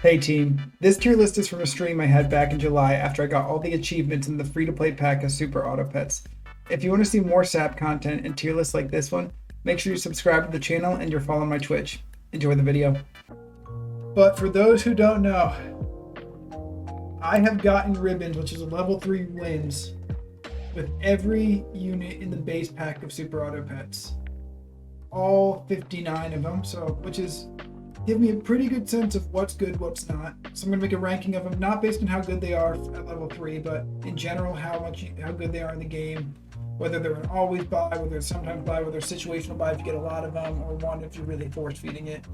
Hey team, this tier list is from a stream I had back in July after I got all the achievements in the free-to-play pack of Super Auto Pets. If you want to see more SAP content and tier lists like this one, make sure you subscribe to the channel and you're following my Twitch. Enjoy the video. But for those who don't know, I have gotten ribbons, which is a level 3 wins, with every unit in the base pack of Super Auto Pets. All 59 of them, which is give me a pretty good sense of what's good, what's not. So I'm gonna make a ranking of them, not based on how good they are at level 3, but in general how good they are in the game. Whether they're an always buy, whether they're sometimes buy, whether they're situational buy if you get a lot of them, or one if you're really force feeding it.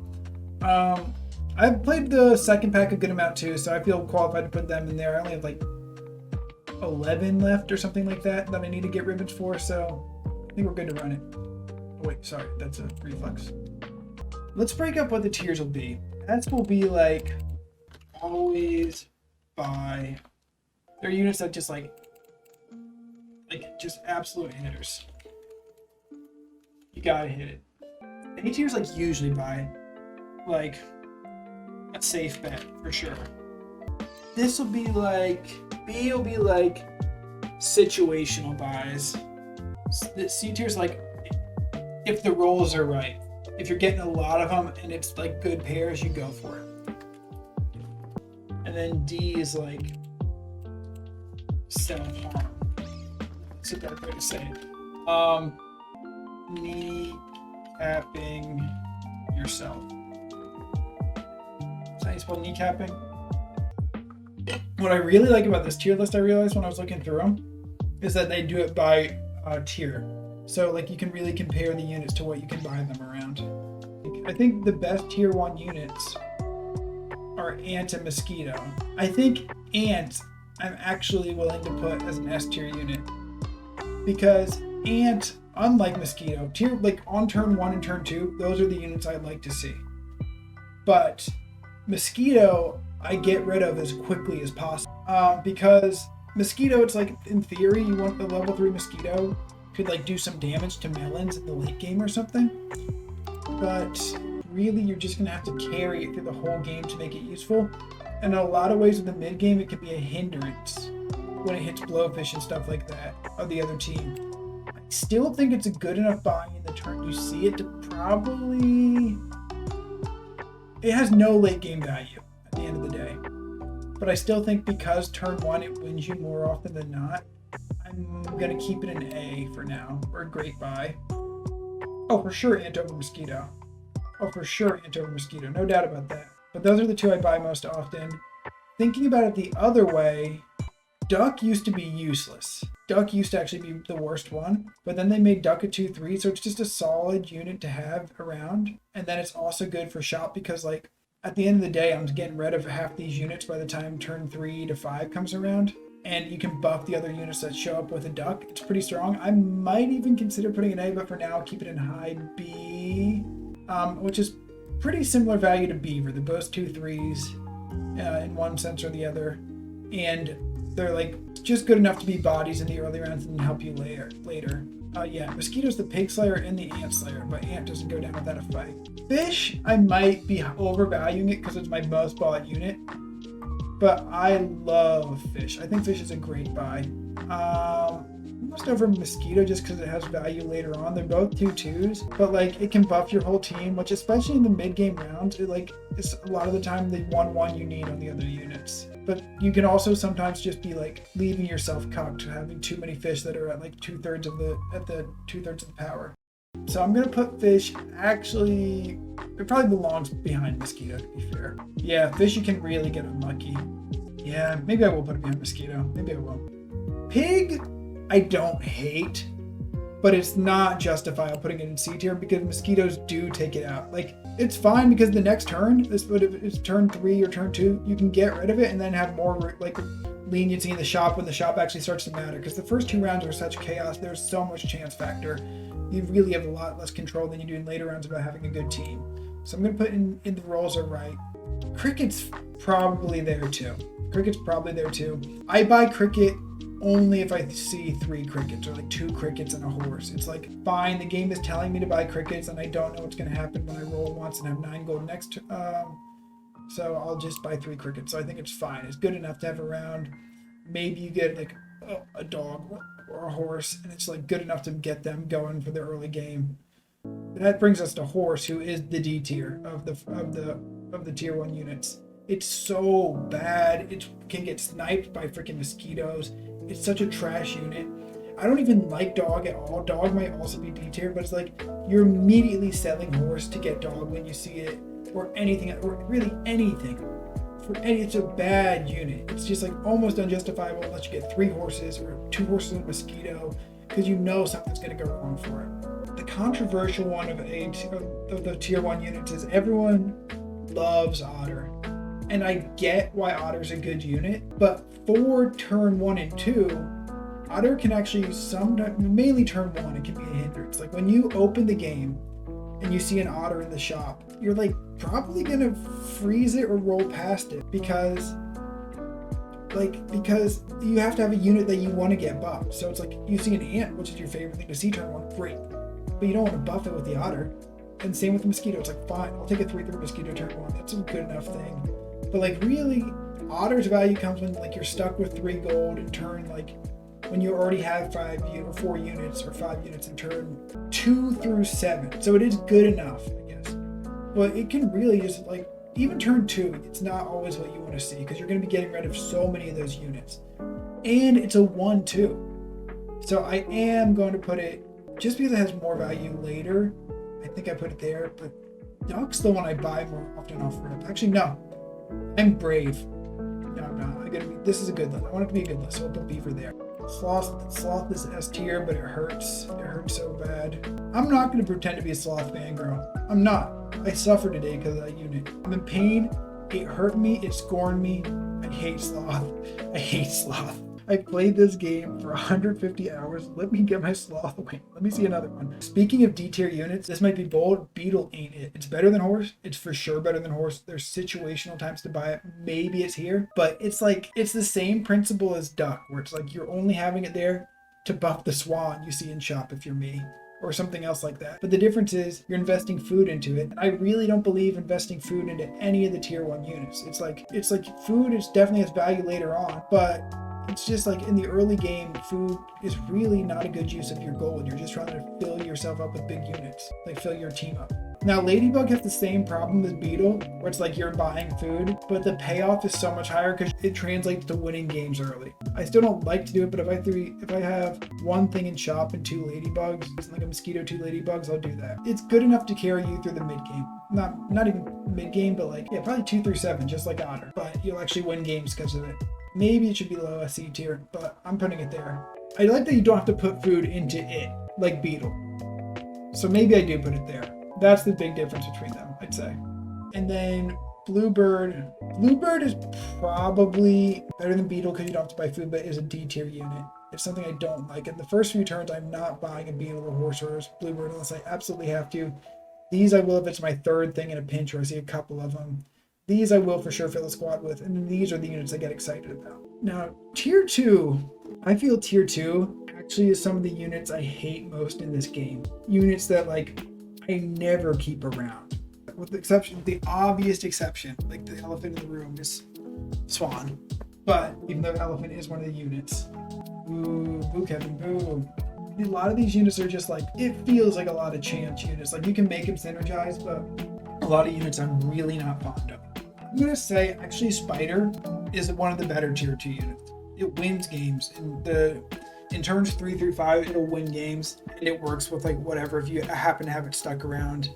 I've played the second pack a good amount too, so I feel qualified to put them in there. I only have like 11 left or something like that I need to get ribbons for, so I think we're good to run it. Oh, wait, sorry, that's a reflex. Let's break up what the tiers will be. S will be like always buy. They're units that just like just absolute hitters. You gotta hit it. A tier is like usually buy, like a safe bet for sure. This will be like B will be like situational buys. The C tier is like if the rolls are right. If you're getting a lot of them and it's like good pairs, you go for it. And then D is like self-harm. That's a better way to say it. Knee capping yourself. Is that how you spell kneecapping? What I really like about this tier list, I realized when I was looking through them, is that they do it by tier. So like you can really compare the units to what you can buy them around. I think the best tier 1 units are Ant and Mosquito. I think Ant I'm actually willing to put as an S tier unit. Because Ant, unlike Mosquito, like on turn 1 and turn 2, those are the units I'd like to see. But Mosquito I get rid of as quickly as possible. Because Mosquito, it's like in theory you want the level 3 Mosquito could like do some damage to melons in the late game or something, but really you're just gonna have to carry it through the whole game to make it useful. And in a lot of ways in the mid game it can be a hindrance when it hits blowfish and stuff like that of the other team. I still think it's a good enough buy in the turn you see it to probably, it has no late game value at the end of the day, but I still think because turn 1 it wins you more often than not, I'm gonna keep it an A for now, or a great buy. Oh, for sure, Ant over Mosquito. Oh, for sure, Ant over Mosquito, no doubt about that. But those are the two I buy most often. Thinking about it the other way, Duck used to be useless. Duck used to actually be the worst one, but then they made Duck a 2/3, so it's just a solid unit to have around. And then it's also good for shop because, like, at the end of the day, I'm getting rid of half these units by the time turn 3 to 5 comes around. And you can buff the other units that show up with a Duck. It's pretty strong. I might even consider putting an A, but for now, keep it in high B, which is pretty similar value to Beaver. They're both 2/3s in one sense or the other. And they're like just good enough to be bodies in the early rounds and help you later. Yeah, Mosquito's the Pig Slayer and the Ant Slayer, but Ant doesn't go down without a fight. Fish, I might be overvaluing it because it's my most bought unit. But I love Fish. I think Fish is a great buy. Almost over Mosquito just because it has value later on. They're both 2/2s, but like it can buff your whole team, which especially in the mid-game rounds, it's a lot of the time the 1/1 you need on the other units. But you can also sometimes just be like leaving yourself cucked, having too many fish that are at like 2/3 of the power. So I'm gonna put Fish, actually, it probably belongs behind Mosquito to be fair. Yeah, Fish you can really get unlucky. Yeah, maybe I will put it behind Mosquito. Maybe I will. Pig, I don't hate, but it's not justifiable putting it in C tier because Mosquitoes do take it out. Like, it's fine because the next turn, if it's turn 3 or turn 2, you can get rid of it and then have more like leniency in the shop when the shop actually starts to matter. Because the first 2 rounds are such chaos, there's so much chance factor. You really have a lot less control than you do in later rounds about having a good team. So I'm going to put in the rolls are right. Cricket's probably there too. I buy Cricket only if I see 3 crickets or like 2 crickets and a horse. It's like, fine, the game is telling me to buy crickets and I don't know what's going to happen when I roll once and have 9 gold next So I'll just buy 3 crickets. So I think it's fine. It's good enough to have around. Maybe you get like a dog or a horse, and it's like good enough to get them going for the early game. That brings us to horse, who is the D tier of the tier 1 units. It's so bad. It can get sniped by freaking mosquitoes. It's such a trash unit. I don't even like dog at all. Dog might also be B tier, but it's like you're immediately selling horse to get dog when you see it, or anything, or really anything. It's a bad unit. It's just like almost unjustifiable unless you get 3 horses or 2 horses and a mosquito, because you know something's going to go wrong for it. The controversial one of the tier 1 units is everyone loves Otter. And I get why Otter's a good unit, but for turn 1 and 2, Otter can actually sometimes, mainly turn 1, it can be a hindrance. Like when you open the game and you see an Otter in the shop, you're like probably gonna freeze it or roll past it because you have to have a unit that you want to get buffed. So it's like you see an ant, which is your favorite thing to see turn 1, great, but you don't want to buff it with the Otter. And same with the mosquito. It's like, fine, I'll take a 3/3 mosquito turn 1. That's a good enough thing. But like really, Otter's value comes when like you're stuck with 3 gold and turn like when you already have 4 units or 5 units in turn 2 through 7. So it is good enough, I guess. But it can really just like, even turn 2, it's not always what you want to see because you're going to be getting rid of so many of those units. And it's a 1/2. So I am going to put it, just because it has more value later, I think I put it there, but Duck's the one I buy more often off rip. Actually, no. I'm brave. No, I'm not. This is a good list. I want it to be a good list, so I'll put Beaver there. Sloth is S tier, but it hurts. It hurts so bad. I'm not going to pretend to be a Sloth fangirl. I'm not. I suffered today because of that unit. I'm in pain. It hurt me. It scorned me. I hate Sloth. I hate Sloth. I played this game for 150 hours. Let me get my Sloth away. Let me see another one. Speaking of D tier units, this might be bold. Beetle ain't it. It's better than Horse. It's for sure better than Horse. There's situational times to buy it. Maybe it's here, but it's like, it's the same principle as Duck, where it's like you're only having it there to buff the Swan you see in shop if you're me, or something else like that. But the difference is you're investing food into it. I really don't believe investing food into any of the tier 1 units. It's like food is definitely has value later on, but it's just like in the early game, food is really not a good use of your gold. You're just trying to fill yourself up with big units, like fill your team up. Now, Ladybug has the same problem as Beetle, where it's like you're buying food, but the payoff is so much higher because it translates to winning games early. I still don't like to do it, but if I have 1 thing in shop and 2 Ladybugs, like a mosquito, 2 Ladybugs, I'll do that. It's good enough to carry you through the mid game. Not even mid game, but like, yeah, probably 2 through 7, just like Otter. But you'll actually win games because of it. Maybe it should be low SC tier, but I'm putting it there. I like that you don't have to put food into it, like Beetle. So maybe I do put it there. That's the big difference between them, I'd say. And then Bluebird. Bluebird is probably better than Beetle because you don't have to buy food, but is a D tier unit. It's something I don't like. In the first few turns, I'm not buying a Beetle or Horse or Bluebird unless I absolutely have to. These I will if it's my 3rd thing in a pinch or I see a couple of them. These I will for sure fill a squad with, and these are the units I get excited about. Now, tier 2, I feel tier 2 actually is some of the units I hate most in this game. Units that like I never keep around. With the obvious exception, like the elephant in the room is Swan. But even though elephant is one of the units. Boo, Kevin, boo. A lot of these units are just like, it feels like a lot of chance units. Like you can make them synergize, but a lot of units I'm really not fond of. I'm going to say actually Spider is one of the better tier 2 units. It wins games. In turns 3 through 5, it'll win games, and it works with like whatever if you happen to have it stuck around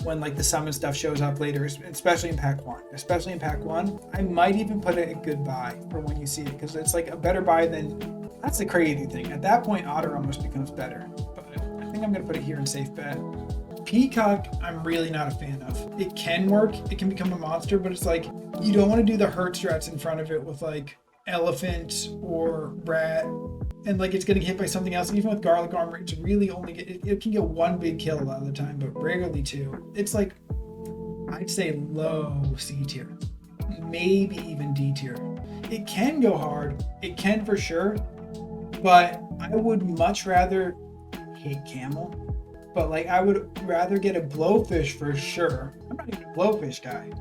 when like the summon stuff shows up later, especially in pack 1. Especially in pack 1, I might even put it a good buy for when you see it, because it's like a better buy than, that's the crazy thing. At that point, Otter almost becomes better. But I think I'm going to put it here in safe bet. Peacock, I'm really not a fan of. It can work, it can become a monster, but it's like, you don't want to do the hurt strats in front of it with like Elephant or Rat, and like it's getting hit by something else. Even with Garlic Armor, it's really only it can get 1 big kill a lot of the time, but rarely 2. It's like, I'd say low C tier, maybe even D tier. It can go hard, it can for sure, but I would much rather hate Camel. But like I would rather get a Blowfish for sure. I'm not even a Blowfish guy.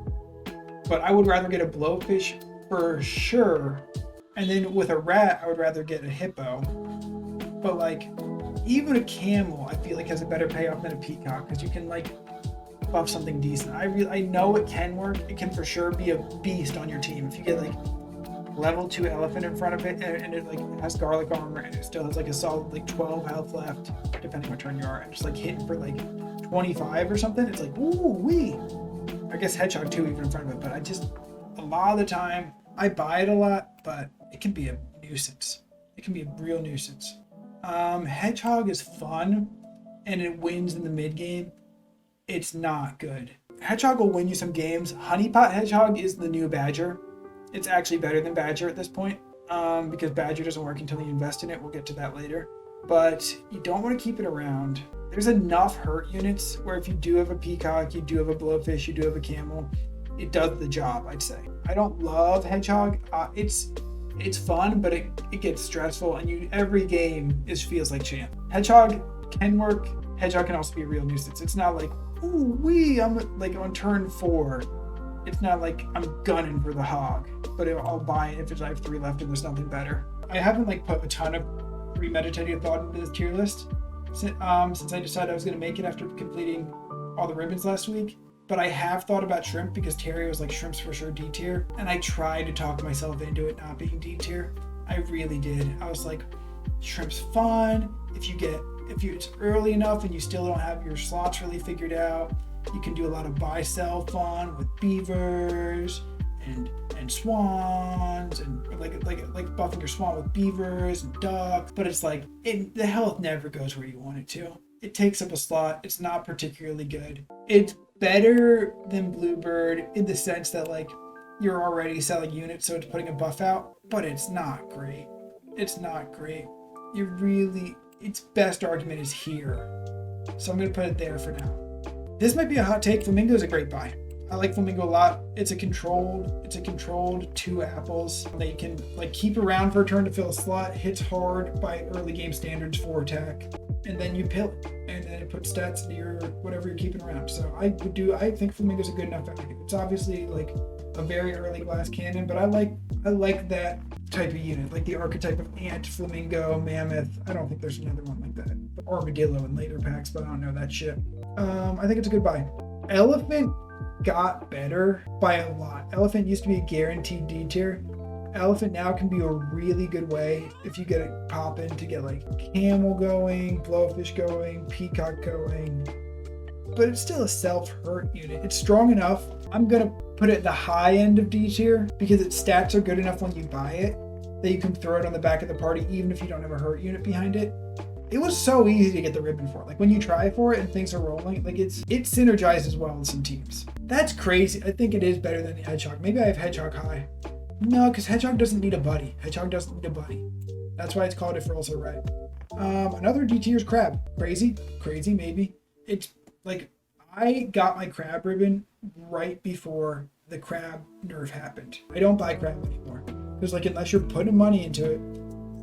but I would rather get a blowfish for sure. And then with a rat, I would rather get a hippo. But like, even a camel, I feel like has a better payoff than a peacock because you can like buff something decent. I know it can work. It can for sure be a beast on your team if you get like level 2 elephant in front of it and it like has garlic armor and it still has like a solid like 12 health left, depending what turn you are, and just like hitting for like 25 or something. It's like, ooh wee. I guess hedgehog too even in front of it, but a lot of the time I buy it a lot, but it can be a nuisance. It can be a real nuisance. Hedgehog is fun and it wins in the mid game. It's not good. Hedgehog will win you some games. Honeypot Hedgehog is the new Badger. It's actually better than Badger at this point because Badger doesn't work until you invest in it. We'll get to that later. But you don't want to keep it around. There's enough hurt units where if you do have a peacock, you do have a blowfish, you do have a camel, it does the job, I'd say. I don't love Hedgehog. It's fun, but it gets stressful and every game feels like champ. Hedgehog can work. Hedgehog can also be a real nuisance. It's not like, ooh wee, I'm like on turn 4. It's not like I'm gunning for the hog, but I'll buy it if I have 3 left and there's nothing better. I haven't like put a ton of premeditated thought into this tier list since I decided I was going to make it after completing all the ribbons last week. But I have thought about shrimp because Terry was like, shrimp's for sure D tier, and I tried to talk myself into it not being D tier. I really did. I was like, shrimp's fun. If it's early enough and you still don't have your slots really figured out, you can do a lot of buy sell fun with beavers and swans and like buffing your swan with beavers and ducks. But it's like the health never goes where you want it to. It takes up a slot. It's not particularly good. It's better than Bluebird in the sense that like you're already selling units, so it's putting a buff out, but it's not great. It's not great. Its best argument is here. So I'm going to put it there for now. This might be a hot take. Flamingo is a great buy. I like Flamingo a lot. It's a controlled 2 apples that you can like keep around for a turn to fill a slot, hits hard by early game standards for attack, and then you pill it, and then it puts stats into your whatever you're keeping around. So I think Flamingo's a good enough value. It's obviously like a very early glass cannon, but I like that type of unit, like the archetype of ant, flamingo, mammoth. I don't think there's another one like that. Armadillo in later packs, but I don't know that shit. I think it's a good buy. Elephant got better by a lot. Elephant used to be a guaranteed D tier. Elephant now can be a really good way if you get it popping to get like camel going, blowfish going, peacock going. But it's still a self-hurt unit. It's strong enough. I'm going to put it at the high end of D tier because its stats are good enough when you buy it that you can throw it on the back of the party even if you don't have a hurt unit behind it. It was so easy to get the ribbon for. Like when you try for it and things are rolling, like it synergizes well with some teams. That's crazy. I think it is better than the Hedgehog. Maybe I have Hedgehog high. No, because Hedgehog doesn't need a buddy. Hedgehog doesn't need a buddy. That's why it's called if rolls are right. Another D tier is Crab. Crazy, maybe. It's like I got my Crab ribbon right before the Crab nerf happened. I don't buy Crab anymore. Because like unless you're putting money into it,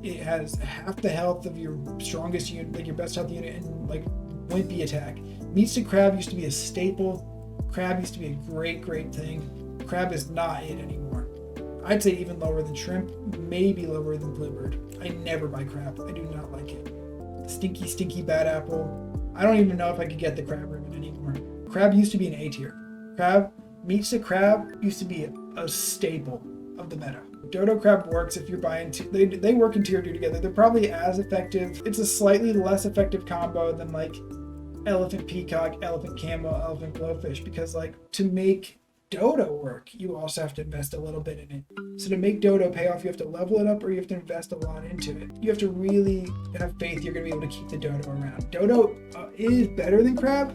it has half the health of your strongest unit, like your best health unit, and like wimpy attack. Meats to Crab used to be a staple. Crab used to be a great thing. Crab is not it anymore. I'd say even lower than Shrimp, maybe lower than Bluebird. I never buy Crab. I do not like it. Stinky bad apple. I don't even know if I could get the Crab ribbon anymore. Crab used to be an A tier. Meats to Crab used to be a staple of the meta. Dodo Crab works if you're buying they work in tier 2 together. They're probably as effective. It's a slightly less effective combo than like Elephant Peacock, Elephant Camel, Elephant Blowfish, because like to make Dodo work, you also have to invest a little bit in it. So to make Dodo pay off, you have to level it up or you have to invest a lot into it. You have to really have faith you're going to be able to keep the Dodo around. Dodo is better than Crab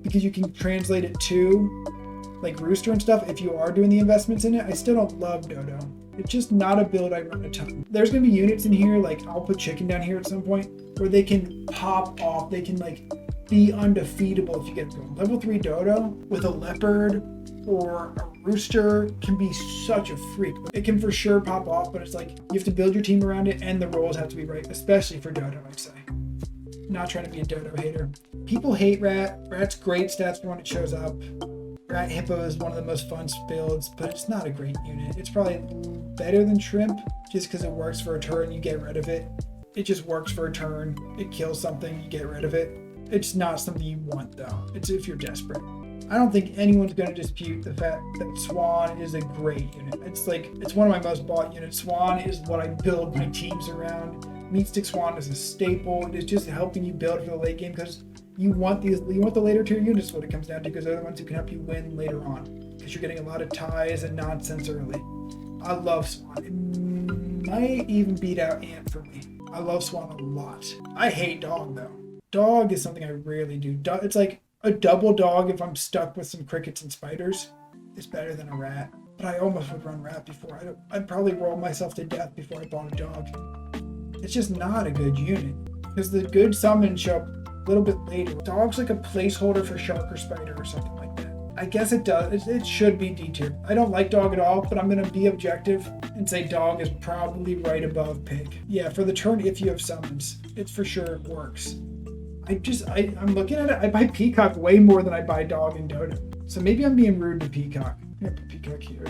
because you can translate it to like Rooster and stuff if you are doing the investments in it. I still don't love Dodo. It's just not a build I run a ton. There's going to be units in here, like I'll put Chicken down here at some point, where they can pop off. They can like be undefeatable if you get it going. Level 3 Dodo with a Leopard or a Rooster can be such a freak. It can for sure pop off, but it's like you have to build your team around it and the roles have to be right, especially for Dodo, I'd say. Not trying to be a Dodo hater. People hate Rat. Rat's great stats for when it shows up. Rat Hippo is one of the most fun builds, but it's not a great unit. It's probably better than Shrimp, just because it works for a turn, you get rid of it. It just works for a turn. It kills something, you get rid of it. It's not something you want though. It's if you're desperate. I don't think anyone's going to dispute the fact that Swan is a great unit. It's one of my most bought units. Swan is what I build my teams around. Meat Stick Swan is a staple. It is just helping you build for the late game because you want the later tier units is what it comes down to, because they're the ones who can help you win later on, because you're getting a lot of ties and nonsense early. I love Swan. It might even beat out Ant for me. I love Swan a lot. I hate Dog though. Dog is something I rarely do. It's like a double dog if I'm stuck with some crickets and spiders. It's better than a rat. But I almost would run rat before. I'd probably roll myself to death before I bought a dog. It's just not a good unit, because the good summons show up a little bit later. Dog's like a placeholder for shark or spider or something like that. I guess it does. It should be D tier. I don't like Dog at all, but I'm going to be objective and say Dog is probably right above Pig. Yeah, for the turn, if you have summons, it's for sure it works. I'm looking at it. I buy Peacock way more than I buy Dog and Dodo. So maybe I'm being rude to Peacock. I'm going to put Peacock here.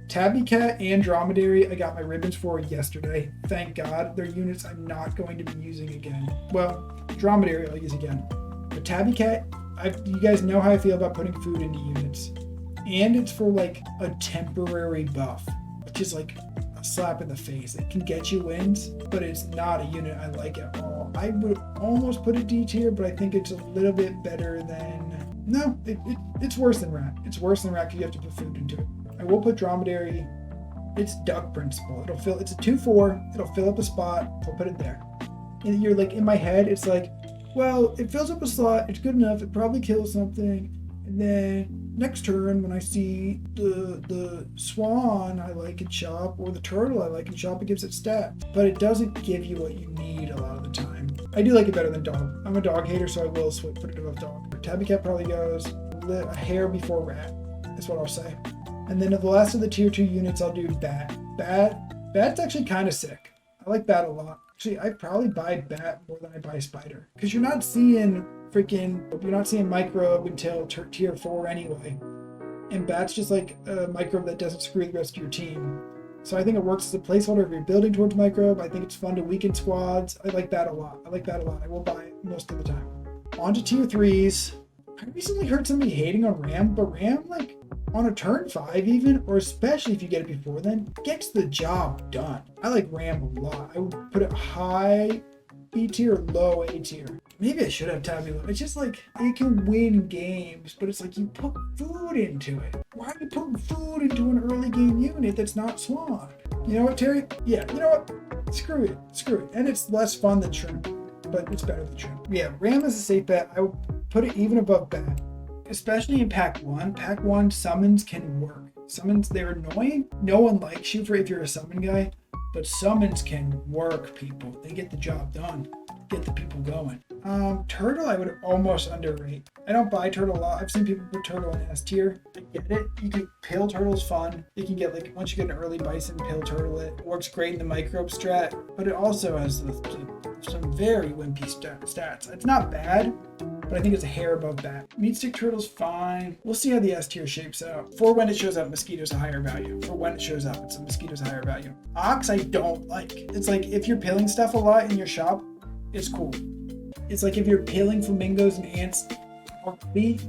Tabby Cat and Dromedary, I got my ribbons for yesterday. Thank God. They're units I'm not going to be using again. Well, Dromedary I'll use again. But Tabby Cat, you guys know how I feel about putting food into units. And it's for like a temporary buff, which is like a slap in the face. It can get you wins, but it's not a unit I like at all. I would almost put it D tier, but I think it's a little bit better than... No, it's worse than Rat. It's worse than Rat because you have to put food into it. I will put Dromedary. It's Duck Principle. It's a 2/4. It'll fill up a spot. I'll put it there. And you're like, in my head, it's like, well, it fills up a slot. It's good enough. It probably kills something. And then next turn, when I see the Swan I like in shop, or the Turtle I like in shop, it gives it stat. But it doesn't give you what you need a lot of the time. I do like it better than Dog. I'm a Dog hater, so I will put it above Dog. Tabby Cat probably goes a hair before Rat. That's what I'll say. And then the last of the tier 2 units, I'll do Bat. Bat's actually kind of sick. I like Bat a lot. Actually, I probably buy Bat more than I buy Spider, because you're not seeing Microbe until tier 4 anyway. And Bat's just like a Microbe that doesn't screw the rest of your team. So I think it works as a placeholder if you're building towards Microbe. I think it's fun to weaken squads. I like that a lot. I will buy it most of the time. On to tier 3s. I recently heard somebody hating on Ram, but Ram, like, on a turn 5 even, or especially if you get it before then, gets the job done. I like Ram a lot. I would put it high B tier, low A tier. Maybe I should have Tabula. It's just like, it can win games, but it's like you put food into it. Why are you putting food into an early game unit that's not Swan? You know what, Terry? Yeah, you know what? Screw it. And it's less fun than Shrimp, but it's better than Shrimp. Yeah, Ram is a safe bet. I would put it even above Bat. Especially in Pack 1. Pack 1 summons can work. Summons, they're annoying. No one likes you if you're a summon guy, but summons can work, people. They get the job done. Get the people going. Turtle I would almost underrate. I don't buy Turtle a lot. I've seen people put Turtle in S tier. I get it. You can pill Turtle's fun. You can get, like, once you get an early Bison, pill Turtle it. Works great in the microbe strat, but it also has some very wimpy stats. It's not bad, but I think it's a hair above Bat. Meat Stick Turtle's fine. We'll see how the S tier shapes out. For when it shows up, Mosquito's a higher value. For when it shows up, it's a Mosquito's a higher value. Ox I don't like. It's like, if you're pilling stuff a lot in your shop, it's cool. It's like if you're pilling flamingos and ants or beef,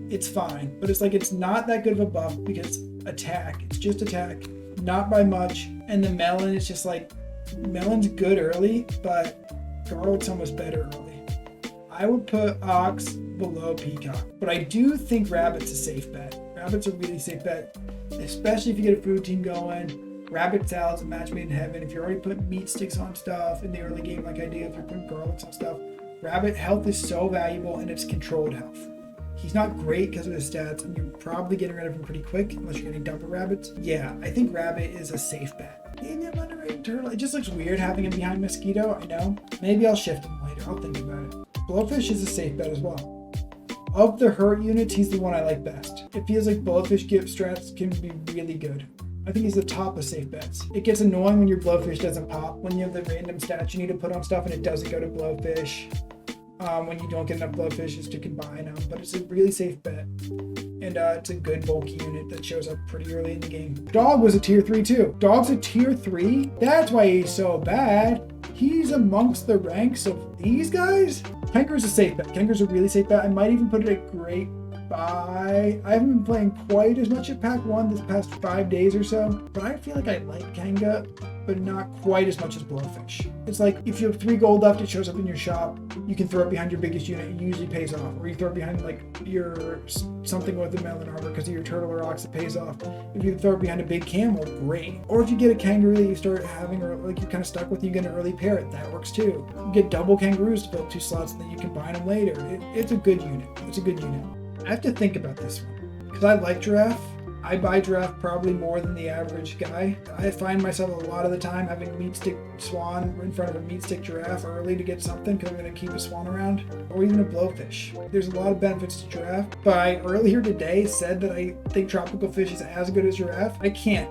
it's fine. But it's like, it's not that good of a buff because attack. It's just attack, not by much. And the melon is just like, melon's good early, but garlic's almost better early. I would put Ox below Peacock, but I do think Rabbit's a safe bet. Rabbit's a really safe bet, especially if you get a food team going. Rabbit salad's a match made in heaven. If you're already putting meat sticks on stuff in the early game like I do, if you're putting garlics on stuff, Rabbit health is so valuable, and it's controlled health. He's not great because of his stats, and you're probably getting rid of him pretty quick unless you're getting dumper rabbits. Yeah, I think Rabbit is a safe bet. Maybe I'm underrating Turtle. It just looks weird having him behind Mosquito, I know. Maybe I'll shift him later. I'll think about it. Blowfish is a safe bet as well. Of the hurt units, he's the one I like best. It feels like Blowfish gift strats can be really good. I think he's the top of safe bets. It gets annoying when your Blowfish doesn't pop, when you have the random stats you need to put on stuff and it doesn't go to Blowfish. when you don't get enough blowfish is to combine them, but it's a really safe bet. And it's a good bulky unit that shows up pretty early in the game. Dog was a tier 3 too. Dog's a tier 3? That's why he's so bad. He's amongst the ranks of these guys? Kangaroo's a safe bet. Kangaroo's a really safe bet. I might even put it at great buy. I haven't been playing quite as much at Pack 1 this past 5 days or so, but I feel like I like Kanga, but not quite as much as Blowfish. It's like if you have 3 gold left, it shows up in your shop, you can throw it behind your biggest unit, it usually pays off. Or you throw it behind like your something with the melon arbor because of your turtle or ox, it pays off. If you throw it behind a big camel, great. Or if you get a kangaroo that you start having, or like you're kind of stuck with, you get an early parrot, that works too. You get double kangaroos to fill 2 slots and then you combine them later. It's a good unit. It's a good unit. I have to think about this one because I like giraffe. I buy giraffe probably more than the average guy. I find myself a lot of the time having a meat stick swan in front of a meat stick giraffe early to get something because I'm going to keep a swan around, or even a blowfish. There's a lot of benefits to giraffe, but I earlier today said that I think tropical fish is as good as giraffe. I can't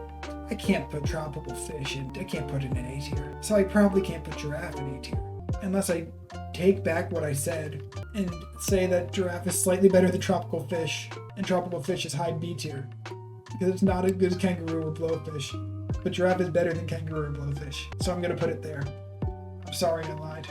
put tropical fish in. I can't put it in A tier. So I probably can't put giraffe in A tier unless I take back what I said and say that giraffe is slightly better than tropical fish and tropical fish is high B tier because it's not as good as kangaroo or blowfish, but giraffe is better than kangaroo or blowfish, so I'm gonna put it there. I'm sorry I lied.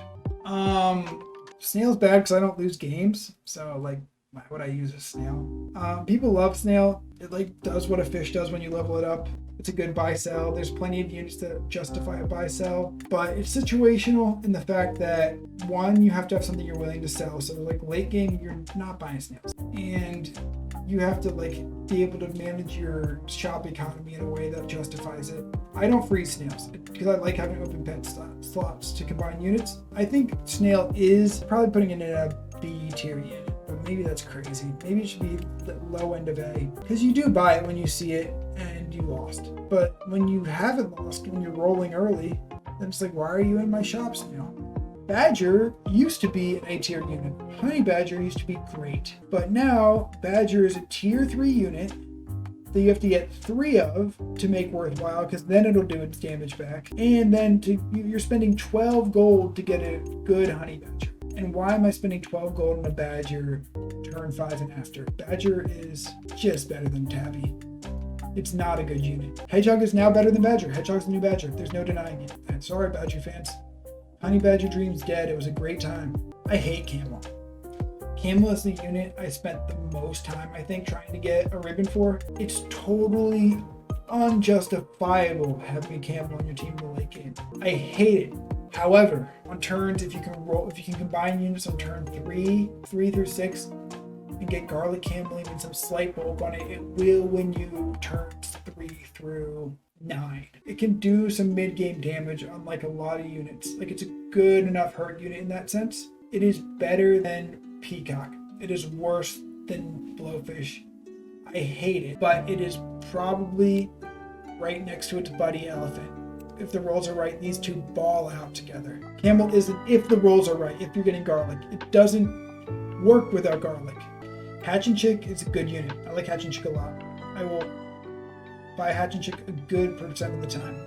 Snail's bad because I don't lose games, so like why would I use a snail? People love snail. It like does what a fish does when you level it up. It's a good buy sell. There's plenty of units that justify a buy sell, but it's situational in the fact that one, you have to have something you're willing to sell. So like late game, you're not buying snails, and you have to like be able to manage your shop economy in a way that justifies it. I don't freeze snails because I like having open pet slots to combine units. I think snail is probably putting it in a B tier unit. But maybe that's crazy. Maybe it should be the low end of A. Because you do buy it when you see it and you lost. But when you haven't lost, when you're rolling early, then it's like, why are you in my shops now? Badger used to be an A tier unit. Honey Badger used to be great. But now, Badger is a tier 3 unit that you have to get 3 of to make worthwhile, because then it'll do its damage back. And then you're spending 12 gold to get a good Honey Badger. And why am I spending 12 gold on a Badger turn 5 and after? Badger is just better than Tabby. It's not a good unit. Hedgehog is now better than Badger. Hedgehog's the new Badger. There's no denying it. And sorry, Badger fans. Honey Badger Dream's dead. It was a great time. I hate Camel. Camel is the unit I spent the most time, I think, trying to get a ribbon for. It's totally unjustifiable having a Camel on your team in the late game. I hate it. However, on turns, if you can combine units on turn 3 through 6, and get Garlic Camel and some slight bulk on it, it will win you turns 3 through 9. It can do some mid-game damage on like a lot of units. Like it's a good enough hurt unit in that sense. It is better than Peacock. It is worse than Blowfish. I hate it, but it is probably right next to its buddy Elephant. If the rolls are right, these two ball out together. Camel isn't if the rolls are right, if you're getting Garlic. It doesn't work without Garlic. Hatch and Chick is a good unit. I like Hatch and Chick a lot. I will buy Hatch and Chick a good percent of the time.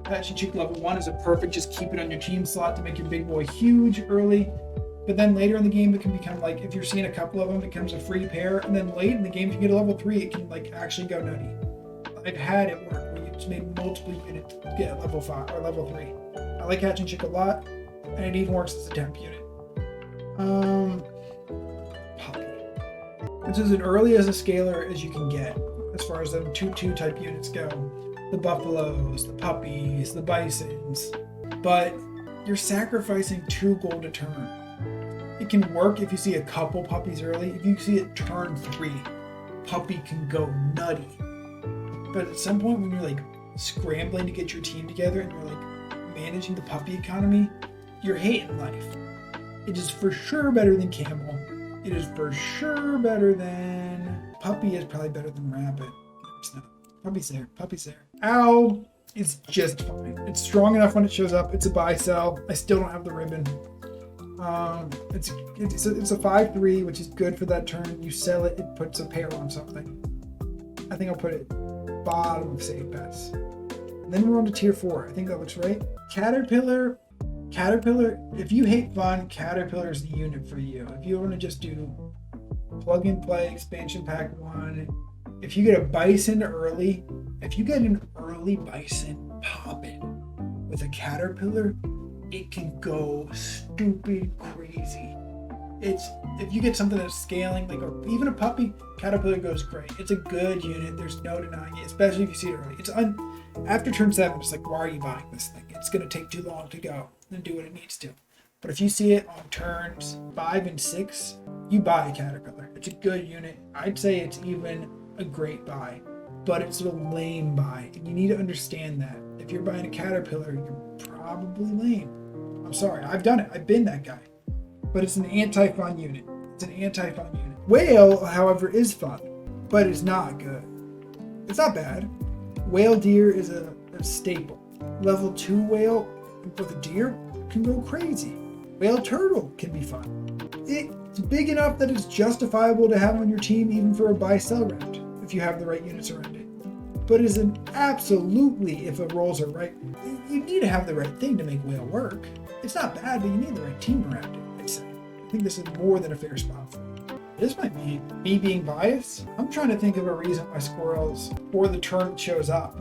Hatch and Chick level 1 is a perfect, just keep it on your team slot to make your big boy huge early. But then later in the game, it can become like, if you're seeing a couple of them, it becomes a free pair. And then late in the game, if you get a level 3, it can like actually go nutty. I've had it work where it's made multiple units get level 5 or level 3. I like Hatch and Chick a lot, and it even works as a temp unit. Puppy. This is as early as a scaler as you can get, as far as them 2/2 type units go. The buffaloes, the puppies, the bisons. But you're sacrificing 2 gold a turn. It can work if you see a couple puppies early. If you see it turn 3, puppy can go nutty. But at some point when you're like scrambling to get your team together and you're like managing the puppy economy, you're hating life. It is for sure better than Camel. It is for sure better than... Puppy is probably better than Rabbit. No, it's not. Puppy's there. Puppy's there. Owl is just fine. It's strong enough when it shows up. It's a buy sell. I still don't have the ribbon. It's a 5/3, which is good for that turn. You sell it, it puts a pair on something. I think I'll put it bottom of safe bets. And then we're on to tier 4. I think that looks right. Caterpillar Caterpillar, if you hate fun, Caterpillar is the unit for you. If you want to just do plug and play expansion pack 1, if you get a Bison early, if you get an early Bison popping with a Caterpillar, it can go stupid crazy. It's if you get something that's scaling, like even a puppy, Caterpillar goes great. It's a good unit. There's no denying it, especially if you see it early. After turn 7, it's like, why are you buying this thing? It's going to take too long to go and do what it needs to. But if you see it on turns 5 and 6, you buy a Caterpillar. It's a good unit. I'd say it's even a great buy, but it's a lame buy. And you need to understand that. If you're buying a Caterpillar, you're probably lame. I'm sorry. I've done it. I've been that guy. But it's an anti-fun unit. It's an anti-fun unit. Whale, however, is fun, but it's not good. It's not bad. Whale deer is a staple. Level 2 whale with a deer can go crazy. Whale turtle can be fun. It's big enough that it's justifiable to have on your team even for a buy-sell round if you have the right units around it. But it is an absolutely, if the rolls are right, you need to have the right thing to make whale work. It's not bad, but you need the right team around it, I'd say. I think this is more than a fair spot for it. This might be me being biased. I'm trying to think of a reason why squirrels, for the turn it shows up,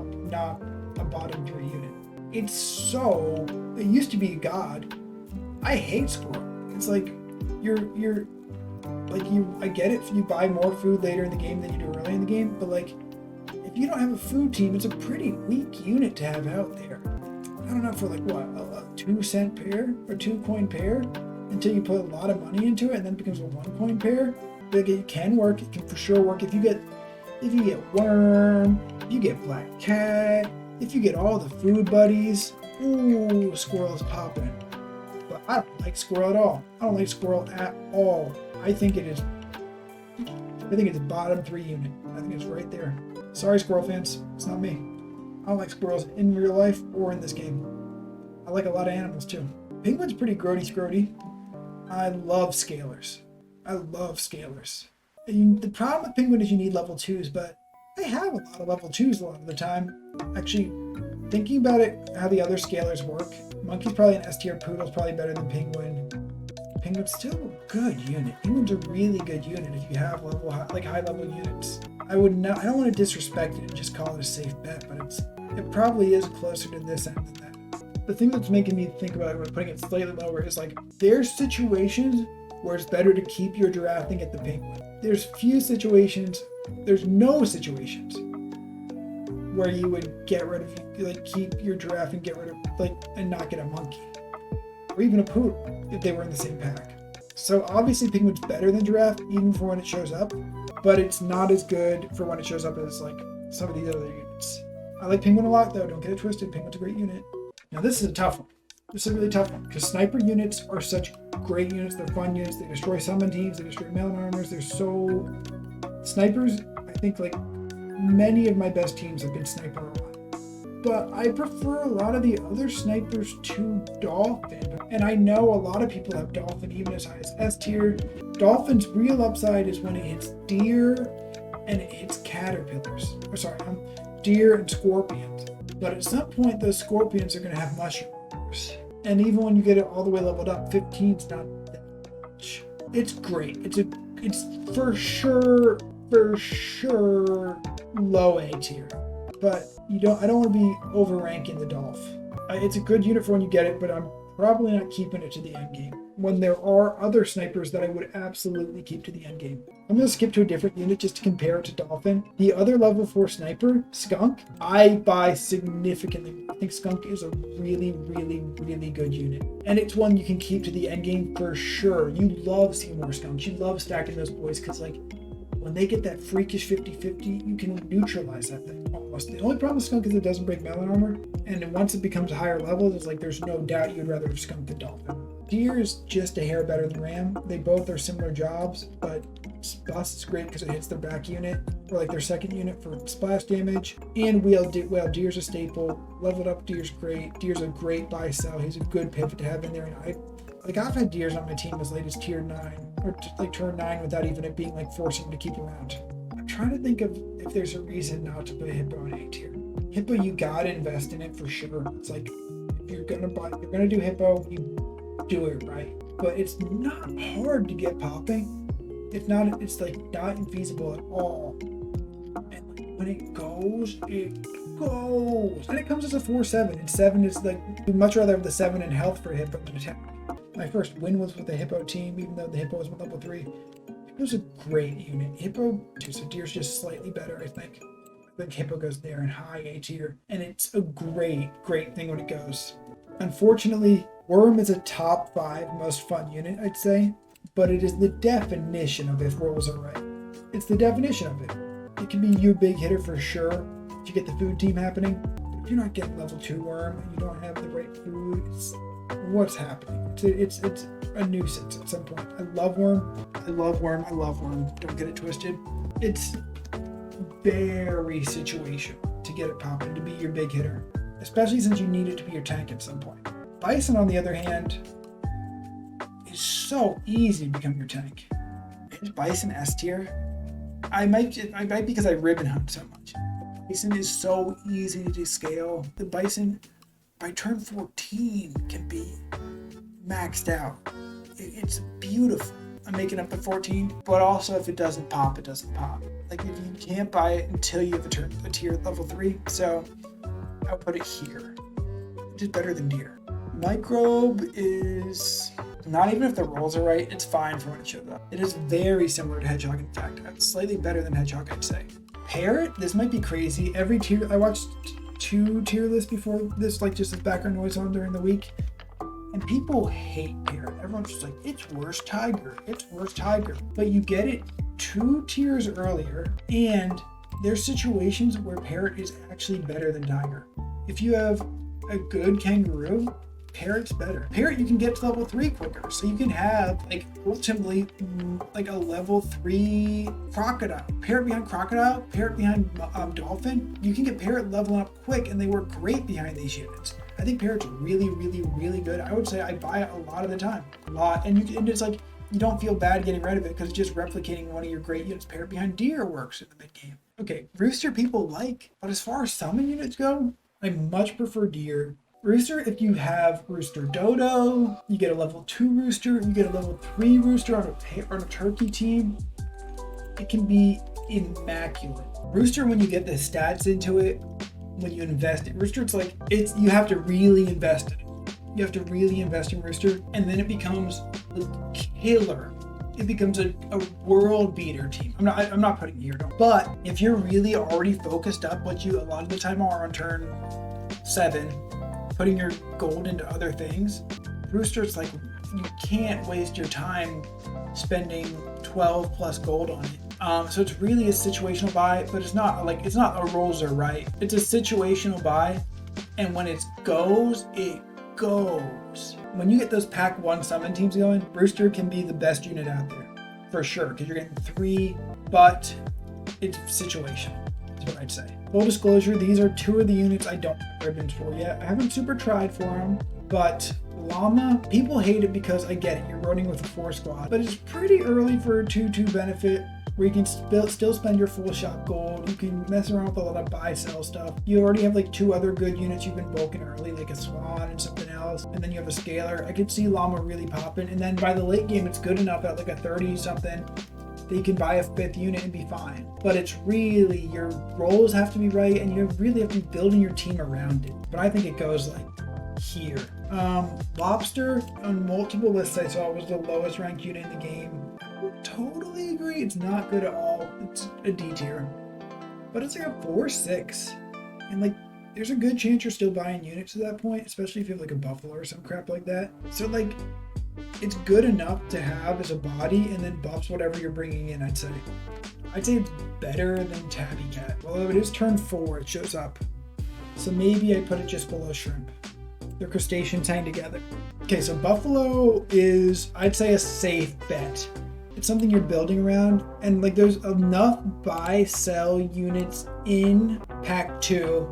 not a bottom 3 unit. It used to be a god. I hate squirrel. It's like, I get it if you buy more food later in the game than you do early in the game, but like, if you don't have a food team, it's a pretty weak unit to have out there. I don't know, for like what, a 2-cent pair or 2-coin pair? Until you put a lot of money into it and then it becomes a 1-coin pair. Like, it can work. It can for sure work if you get worm, if you get black cat, if you get all the food buddies. Ooh, squirrel is popping. But I don't like squirrel at all. I don't like squirrel at all. I think it's a bottom 3 unit. I think it's right there. Sorry, squirrel fans. It's not me. I don't like squirrels in real life or in this game. I like a lot of animals too. Penguin's pretty grody. I love scalers. The problem with Penguin is you need level 2s, but I have a lot of level 2s a lot of the time. Actually, thinking about it, how the other scalers work, Monkey's probably an S tier, Poodle's probably better than Penguin. Penguin's still a good unit. Penguin's a really good unit if you have high level units. I don't want to disrespect it and just call it a safe bet, but it probably is closer to this end than that. The thing that's making me think about it, putting it slightly lower, is like, there's situations where it's better to keep your giraffe and get the penguin. There's no situations where you would get rid of, keep your giraffe and get rid of, and not get a monkey. Or even a poodle, if they were in the same pack. So obviously penguin's better than giraffe, even for when it shows up, but it's not as good for when it shows up as some of these other units. I like penguin a lot though, don't get it twisted, penguin's a great unit. Now this is a tough one. This is a really tough one because sniper units are such great units. They're fun units. They destroy summon teams. They destroy melon armors. Snipers, I think many of my best teams have been sniper a lot. But I prefer a lot of the other snipers to Dolphin. And I know a lot of people have Dolphin even as high as S tier. Dolphin's real upside is when it hits deer and it hits caterpillars. Deer and scorpions. But at some point, those scorpions are going to have mushrooms. And even when you get it all the way leveled up, 15's not that much. It's great. It's for sure low A tier. But I don't want to be overranking the Dolph. It's a good unit for when you get it, but I'm probably not keeping it to the end game. When there are other snipers that I would absolutely keep to the end game. I'm going to skip to a different unit just to compare it to Dolphin. The other level 4 sniper, Skunk, I buy significantly. I think Skunk is a really, really, really good unit. And it's one you can keep to the end game for sure. You love seeing more Skunks. You love stacking those boys because when they get that freakish 50-50, you can neutralize that thing almost. The only problem with Skunk is it doesn't break melon armor. And then once it becomes higher levels, there's no doubt you'd rather have Skunk than Dolphin. Deer is just a hair better than Ram. They both are similar jobs, but Bust is great because it hits their back unit, or their second unit for splash damage. And Whale Deer's a staple. Leveled up Deer's great. Deer's a great buy sell. He's a good pivot to have in there. And I've had Deers on my team as late as tier 9, or turn 9 without even it being forcing to keep around. I'm trying to think of if there's a reason not to put a Hippo in A tier. Hippo, you gotta invest in it for sure. It's If you're gonna do hippo, you do it right. But it's not hard to get popping. It's like not infeasible at all. And like, when it goes. And it comes as a 4/7. And 7 is like, I'd much rather have the 7 in health for hippo than attack. My first win was with the hippo team, even though the hippo was with level 3. Hippo's a great unit. Hippo, so deer's just slightly better, I think. I think hippo goes there in high A tier. And it's a great thing when it goes. Unfortunately, worm is a top 5 most fun unit, I'd say. But it is the definition of if rolls are right. It's the definition of it. It can be your big hitter for sure if you get the food team happening. But if you're not getting level 2 worm and you don't have the right food, what's happening? It's a nuisance at some point. I love worm. Don't get it twisted. It's very situational to get it popping, to be your big hitter. Especially since you need it to be your tank at some point. Bison, on the other hand, is so easy to become your tank. Is Bison S tier? I might because I ribbon hunt so much. Bison is so easy to scale. The Bison, by turn 14, can be maxed out. It's beautiful. I'm making up the 14, but also if it doesn't pop, it doesn't pop. Like if you can't buy it until you have a tier level 3, so I'll put it here. It's better than deer. Microbe is not even if the rolls are right, it's fine for when it shows up. It is very similar to Hedgehog, in fact. It's slightly better than Hedgehog, I'd say. Parrot, this might be crazy. Every tier, I watched 2 tier lists before this, like just as background noise on during the week. And people hate Parrot. Everyone's just like, it's worse Tiger. But you get it 2 tiers earlier, and there's situations where Parrot is actually better than Tiger. If you have a good kangaroo, Parrot's better. Parrot, you can get to level 3 quicker. So you can have, like, ultimately, like a level 3 crocodile. Parrot behind crocodile, Parrot behind dolphin. You can get Parrot leveling up quick, and they work great behind these units. I think Parrot's really good. I would say I buy it a lot of the time. And it's like, you don't feel bad getting rid of it because it's just replicating one of your great units. Parrot behind deer works in the mid game. Okay, Rooster people like, but as far as summon units go, I much prefer deer. Rooster, if you have Rooster Dodo, you get a level 2 Rooster, you get a level 3 Rooster on a turkey team, it can be immaculate. Rooster, when you get the stats into it, when you invest in Rooster, you have to really invest in it. You have to really invest in Rooster, and then it becomes a killer. It becomes a world beater team. I'm not putting it here, but if you're really already focused up, what you a lot of the time are on turn 7, putting your gold into other things, Rooster, it's like you can't waste your time spending 12 plus gold on it. So it's really a situational buy, but it's not a rolls are right. It's a situational buy, and when it goes, it goes. When you get those pack 1 summon teams going, Rooster can be the best unit out there for sure, because you're getting 3, but it's situational. What I'd say. Full disclosure, these are 2 of the units I don't have ribbons for yet. I haven't super tried for them, but Llama, people hate it because I get it, you're running with a 4 squad, but it's pretty early for a 2/2 benefit where you can still spend your full shop gold. You can mess around with a lot of buy sell stuff. You already have like 2 other good units you've been bulking early, like a Swan and something else, and then you have a Scalar. I could see Llama really popping, and then by the late game it's good enough at like a 30 something that you can buy a 5th unit and be fine. But it's really, your roles have to be right, and you really have to be building your team around it. But I think it goes like here. Lobster, on multiple lists I saw, was the lowest ranked unit in the game. I would totally agree, it's not good at all. It's a D tier. But it's like a 4/6. And like, there's a good chance you're still buying units at that point, especially if you have like a buffalo or some crap like that. So like, it's good enough to have as a body, and then buffs whatever you're bringing in, I'd say. I'd say it's better than Tabby Cat. Although it is turn 4, it shows up. So maybe I put it just below Shrimp. They're crustaceans hang together. Okay, so Buffalo is, I'd say, a safe bet. It's something you're building around, and like there's enough buy-sell units in Pack 2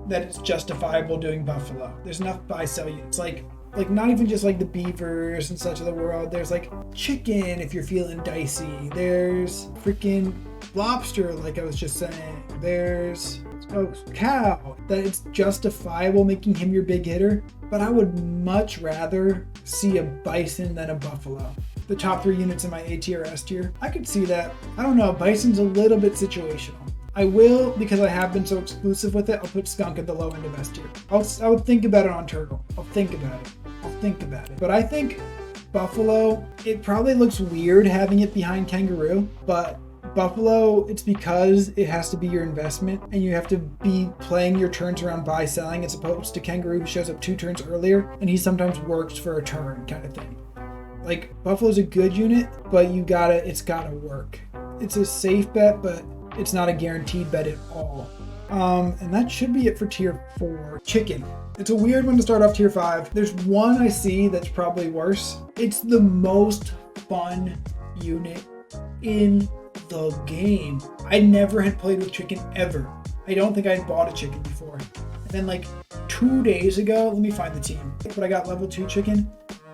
that it's justifiable doing Buffalo. There's enough buy-sell units. Like not even just like the beavers and such of the world. There's like chicken if you're feeling dicey. There's freaking lobster, like I was just saying. There's oh cow, that it's justifiable making him your big hitter, but I would much rather see a Bison than a Buffalo. The top 3 units in my A tier or S tier, I could see that. I don't know, Bison's a little bit situational. I will, because I have been so exclusive with it, I'll put Skunk at the low end of S tier. I would think about it on Turtle. I'll think about it. But I think Buffalo, it probably looks weird having it behind Kangaroo, but Buffalo, it's because it has to be your investment and you have to be playing your turns around buy selling as opposed to Kangaroo, who shows up 2 turns earlier and he sometimes works for a turn kind of thing. Like, Buffalo's a good unit, but it's gotta work. It's a safe bet, but it's not a guaranteed bet at all. And that should be it for tier 4. Chicken. It's a weird one to start off tier 5. There's one I see that's probably worse. It's the most fun unit in the game. I never had played with chicken ever. I don't think I'd bought a chicken before. And then like 2 days ago, let me find the team. But I got level 2 chicken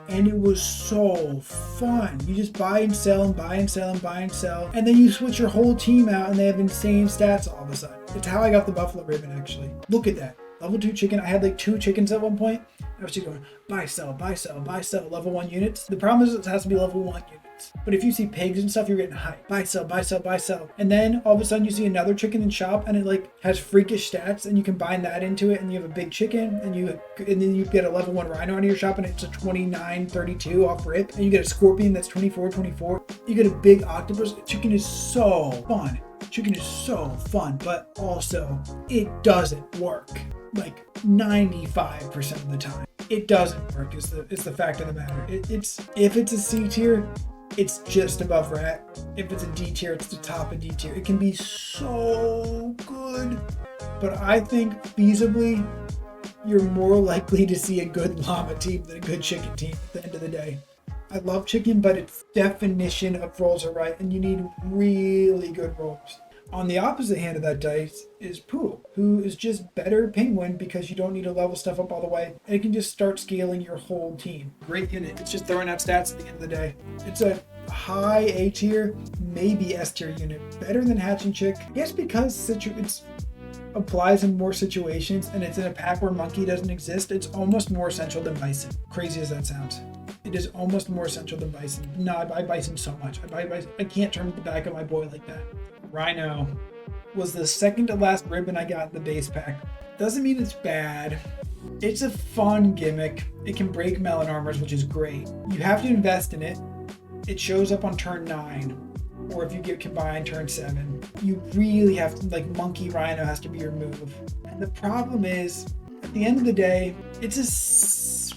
and it was so fun. You just buy and sell and buy and sell and buy and sell. And then you switch your whole team out and they have insane stats all of a sudden. It's how I got the Buffalo Ribbon actually. Look at that. Level 2 chicken. I had like 2 chickens at one point. I was just going buy, sell, buy, sell, buy, sell, level 1 units. The problem is it has to be level 1 units. But if you see pigs and stuff, you're getting hype. Buy, sell, buy, sell, buy, sell. And then all of a sudden you see another chicken in shop and it like has freakish stats and you combine that into it and you have a big chicken and then you get a level 1 rhino out of your shop and it's a 29-32 off rip. And you get a scorpion that's 24-24. You get a big octopus. Chicken is so fun. Chicken is so fun, but also it doesn't work. Like 95% of the time. It doesn't work is the fact of the matter. It's if it's a C tier, it's just above rat. If it's a D tier, it's the top of D tier. It can be so good. But I think feasibly, you're more likely to see a good llama team than a good chicken team at the end of the day. I love chicken, but its definition of rolls are right, and you need really good rolls. On the opposite hand of that dice is Pool, who is just better penguin because you don't need to level stuff up all the way, and it can just start scaling your whole team. Great unit. It's just throwing out stats at the end of the day. It's a high A tier, maybe S tier unit. Better than Hatching Chick. I guess because it applies in more situations and it's in a pack where Monkey doesn't exist, it's almost more essential than Bison. Crazy as that sounds. It is almost more essential than Bison. No, I buy Bison so much. I can't turn the back of my boy like that. Rhino was the second to last ribbon I got in the base pack. Doesn't mean it's bad. It's a fun gimmick. It can break melon armors, which is great. You have to invest in it. It shows up on turn 9, or if you get combined turn 7. You really have to, like, Monkey Rhino has to be your move. And the problem is, at the end of the day, it's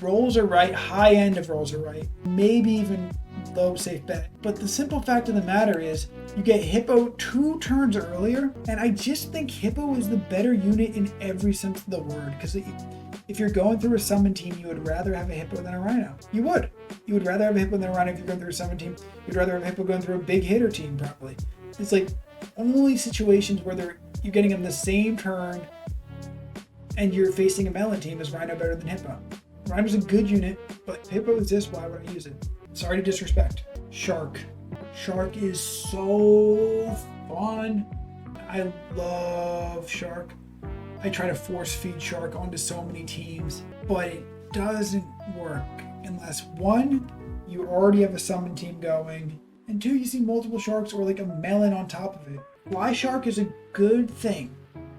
rolls are right, high end of rolls are right, maybe even low safe bet. But the simple fact of the matter is you get Hippo 2 turns earlier, and I just think Hippo is the better unit in every sense of the word, because if you're going through a summon team, you would rather have a Hippo than a Rhino. You would rather have a Hippo than a Rhino if you're going through a summon team. You'd rather have a Hippo going through a big hitter team, probably. It's like only situations where you're getting them the same turn and you're facing a melon team is Rhino better than Hippo. Rhino's a good unit, but Hippo exists, why would I use it? Sorry to disrespect. Shark. Shark is so fun. I love Shark. I try to force feed Shark onto so many teams, but it doesn't work unless 1, you already have a summon team going, and 2, you see multiple Sharks or like a melon on top of it. Fly Shark is a good thing,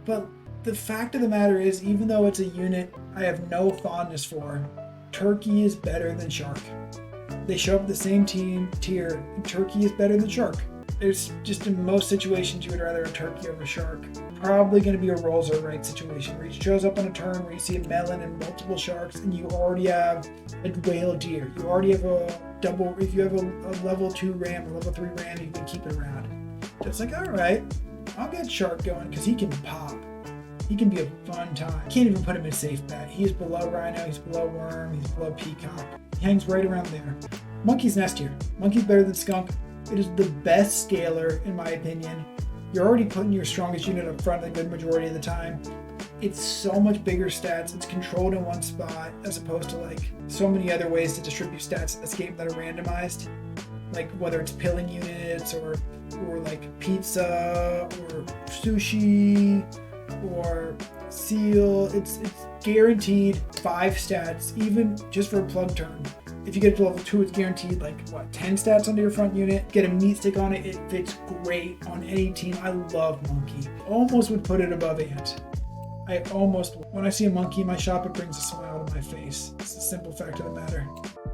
but the fact of the matter is, even though it's a unit I have no fondness for, Turkey is better than Shark. They show up the same team tier, and Turkey is better than Shark. There's just in most situations you would rather a Turkey over Shark. Probably going to be a rolls are right situation where he shows up on a turn where you see a melon and multiple Sharks, and you already have a whale deer. You already have a double. If you have a level 2 ram or level 3 ram, you can keep it around. So it's like, all right, I'll get Shark going because he can pop. He can be a fun time. Can't even put him in safe bet. He's below Rhino, he's below Worm, he's below Peacock. He hangs right around there. Monkey's an S tier. Monkey's better than Skunk. It is the best scaler, in my opinion. You're already putting your strongest unit up front the good majority of the time. It's so much bigger stats. It's controlled in one spot as opposed to like so many other ways to distribute stats in this game that are randomized. Like whether it's pilling units or or like pizza or sushi or seal. It's guaranteed 5 stats, even just for a plug turn. If you get to level 2, it's guaranteed 10 stats onto your front unit. Get a meat stick on it, it fits great on any team. I love Monkey. Almost would put it above Ant. When I see a monkey in my shop, it brings a smile to my face. It's a simple fact of the matter.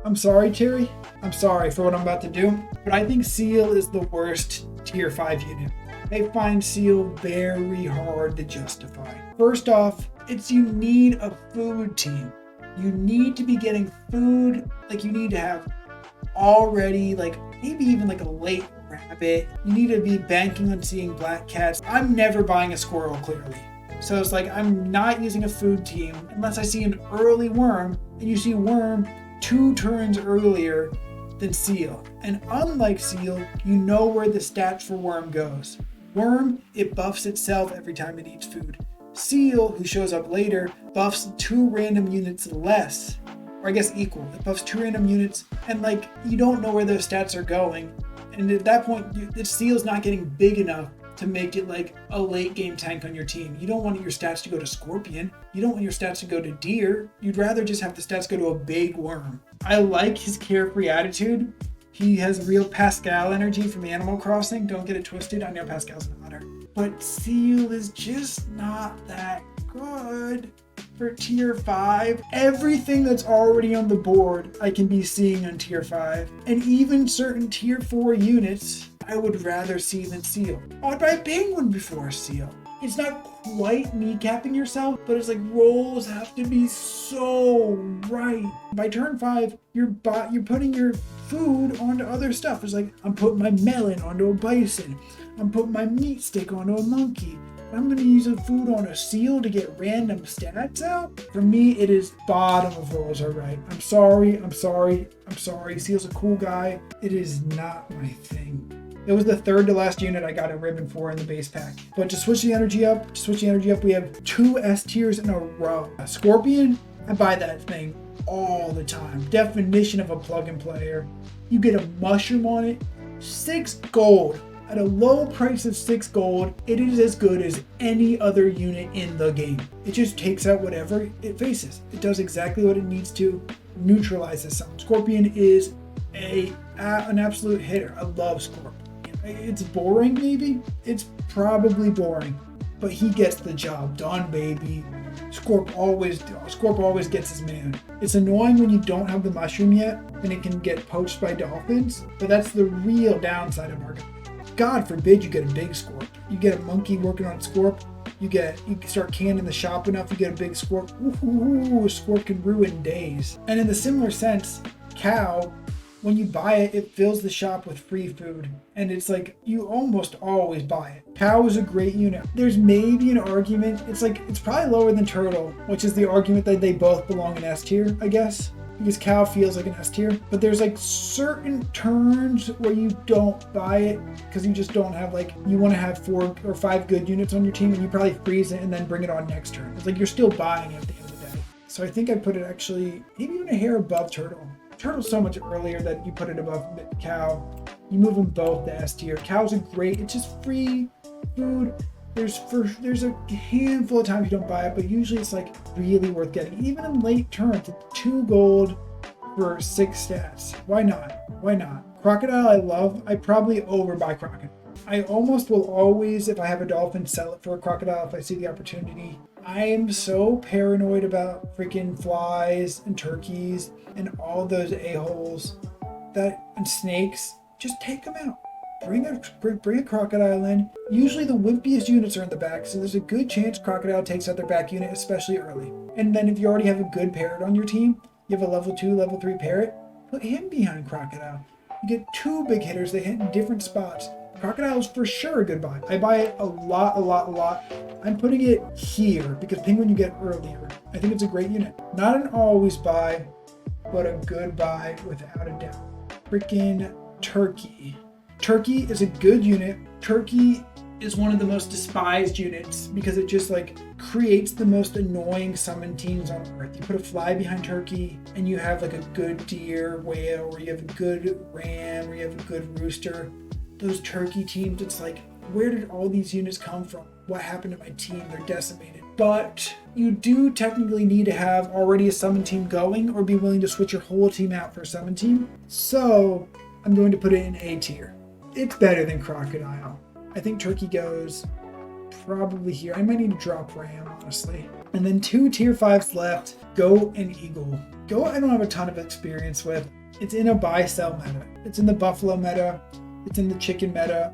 I'm sorry, Terry. I'm sorry for what I'm about to do, but I think Seal is the worst tier 5 unit. They find Seal very hard to justify. First off, you need a food team. You need to be getting food, you need to have already, maybe even a late rabbit. You need to be banking on seeing black cats. I'm never buying a squirrel, clearly. So it's I'm not using a food team unless I see an early worm, and you see worm 2 turns earlier than Seal. And unlike Seal, you know where the stats for worm goes. Worm, it buffs itself every time it eats food. Seal, who shows up later, buffs 2 random units less, or I guess equal. It buffs 2 random units, and you don't know where those stats are going. And at that point, the Seal's not getting big enough to make it a late game tank on your team. You don't want your stats to go to Scorpion. You don't want your stats to go to Deer. You'd rather just have the stats go to a big worm. I like his carefree attitude. He has real Pascal energy from Animal Crossing. Don't get it twisted. I know Pascal's an otter. But Seal is just not that good for tier 5. Everything that's already on the board I can be seeing on tier 5. And even certain tier 4 units I would rather see than Seal. I'd buy Penguin before Seal. It's not quite kneecapping yourself, but it's rolls have to be so right. By turn 5, you're putting your food onto other stuff. It's I'm putting my melon onto a bison. I'm putting my meat stick onto a monkey. I'm going to use a food on a Seal to get random stats out. For me, it is bottom of rolls are right. I'm sorry. Seal's a cool guy. It is not my thing. It was the 3rd to last unit I got a ribbon for in the base pack. But to switch the energy up, we have 2 S tiers in a row. Scorpion, I buy that thing all the time. Definition of a plug-in player. You get a mushroom on it, 6 gold. At a low price of 6 gold, it is as good as any other unit in the game. It just takes out whatever it faces. It does exactly what it needs to, neutralizes something. Scorpion is an absolute hitter. I love Scorpion. It's boring, maybe? It's probably boring, but he gets the job done, baby. Scorp always gets his man. It's annoying when you don't have the mushroom yet, and it can get poached by dolphins, but that's the real downside of Argon. God forbid you get a big Scorp. You get a monkey working on Scorp, you start canning the shop enough, you get a big Scorp. Ooh, a Scorp can ruin days. And in the similar sense, Cow, when you buy it, it fills the shop with free food. And it's you almost always buy it. Cow is a great unit. There's maybe an argument. It's probably lower than Turtle, which is the argument that they both belong in S tier, I guess. Because Cow feels like an S tier. But there's certain turns where you don't buy it because you just don't have you want to have 4 or 5 good units on your team and you probably freeze it and then bring it on next turn. It's you're still buying it at the end of the day. So I think I put it actually maybe even a hair above Turtle. Turtle's so much earlier that you put it above Cow. You move them both to S tier. Cow's a great, it's just free food. There's a handful of times you don't buy it, but usually it's really worth getting. Even in late turns, it's 2 gold for 6 stats. Why not? Crocodile I love. I probably overbuy Crocodile. I almost will always, if I have a dolphin, sell it for a Crocodile if I see the opportunity. I am so paranoid about freaking flies and turkeys and all those a-holes and snakes. Just take them out. Bring a Crocodile in. Usually the wimpiest units are in the back, so there's a good chance Crocodile takes out their back unit, especially early. And then if you already have a good parrot on your team, you have a level 2, level 3 parrot, put him behind Crocodile. You get 2 big hitters, they hit in different spots. Crocodile is for sure a good buy. I buy it a lot. I'm putting it here because Penguin you get earlier. I think it's a great unit. Not an always buy, but a good buy without a doubt. Freaking Turkey. Turkey is a good unit. Turkey is one of the most despised units because it just creates the most annoying summon teams on Earth. You put a fly behind Turkey and you have a good deer whale, or you have a good ram, or you have a good rooster. those turkey teams, it's like, where did all these units come from? What happened to my team? They're decimated. But you do technically need to have already a summon team going or be willing to switch your whole team out for a summon team. So I'm going to put it in A tier. It's better than Crocodile. I think Turkey goes probably here. I might need to drop Ram, honestly. And then 2 tier 5s left, Goat and Eagle. Goat I don't have a ton of experience with. It's in a buy-sell meta. It's in the Buffalo meta. It's in the chicken meta.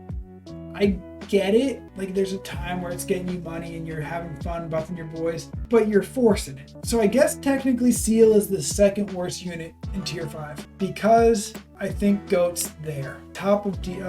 I get it. Like, there's a time where it's getting you money and you're having fun buffing your boys, but you're forcing it. So I guess technically Seal is the second worst unit in tier 5 because I think Goat's there. Top of D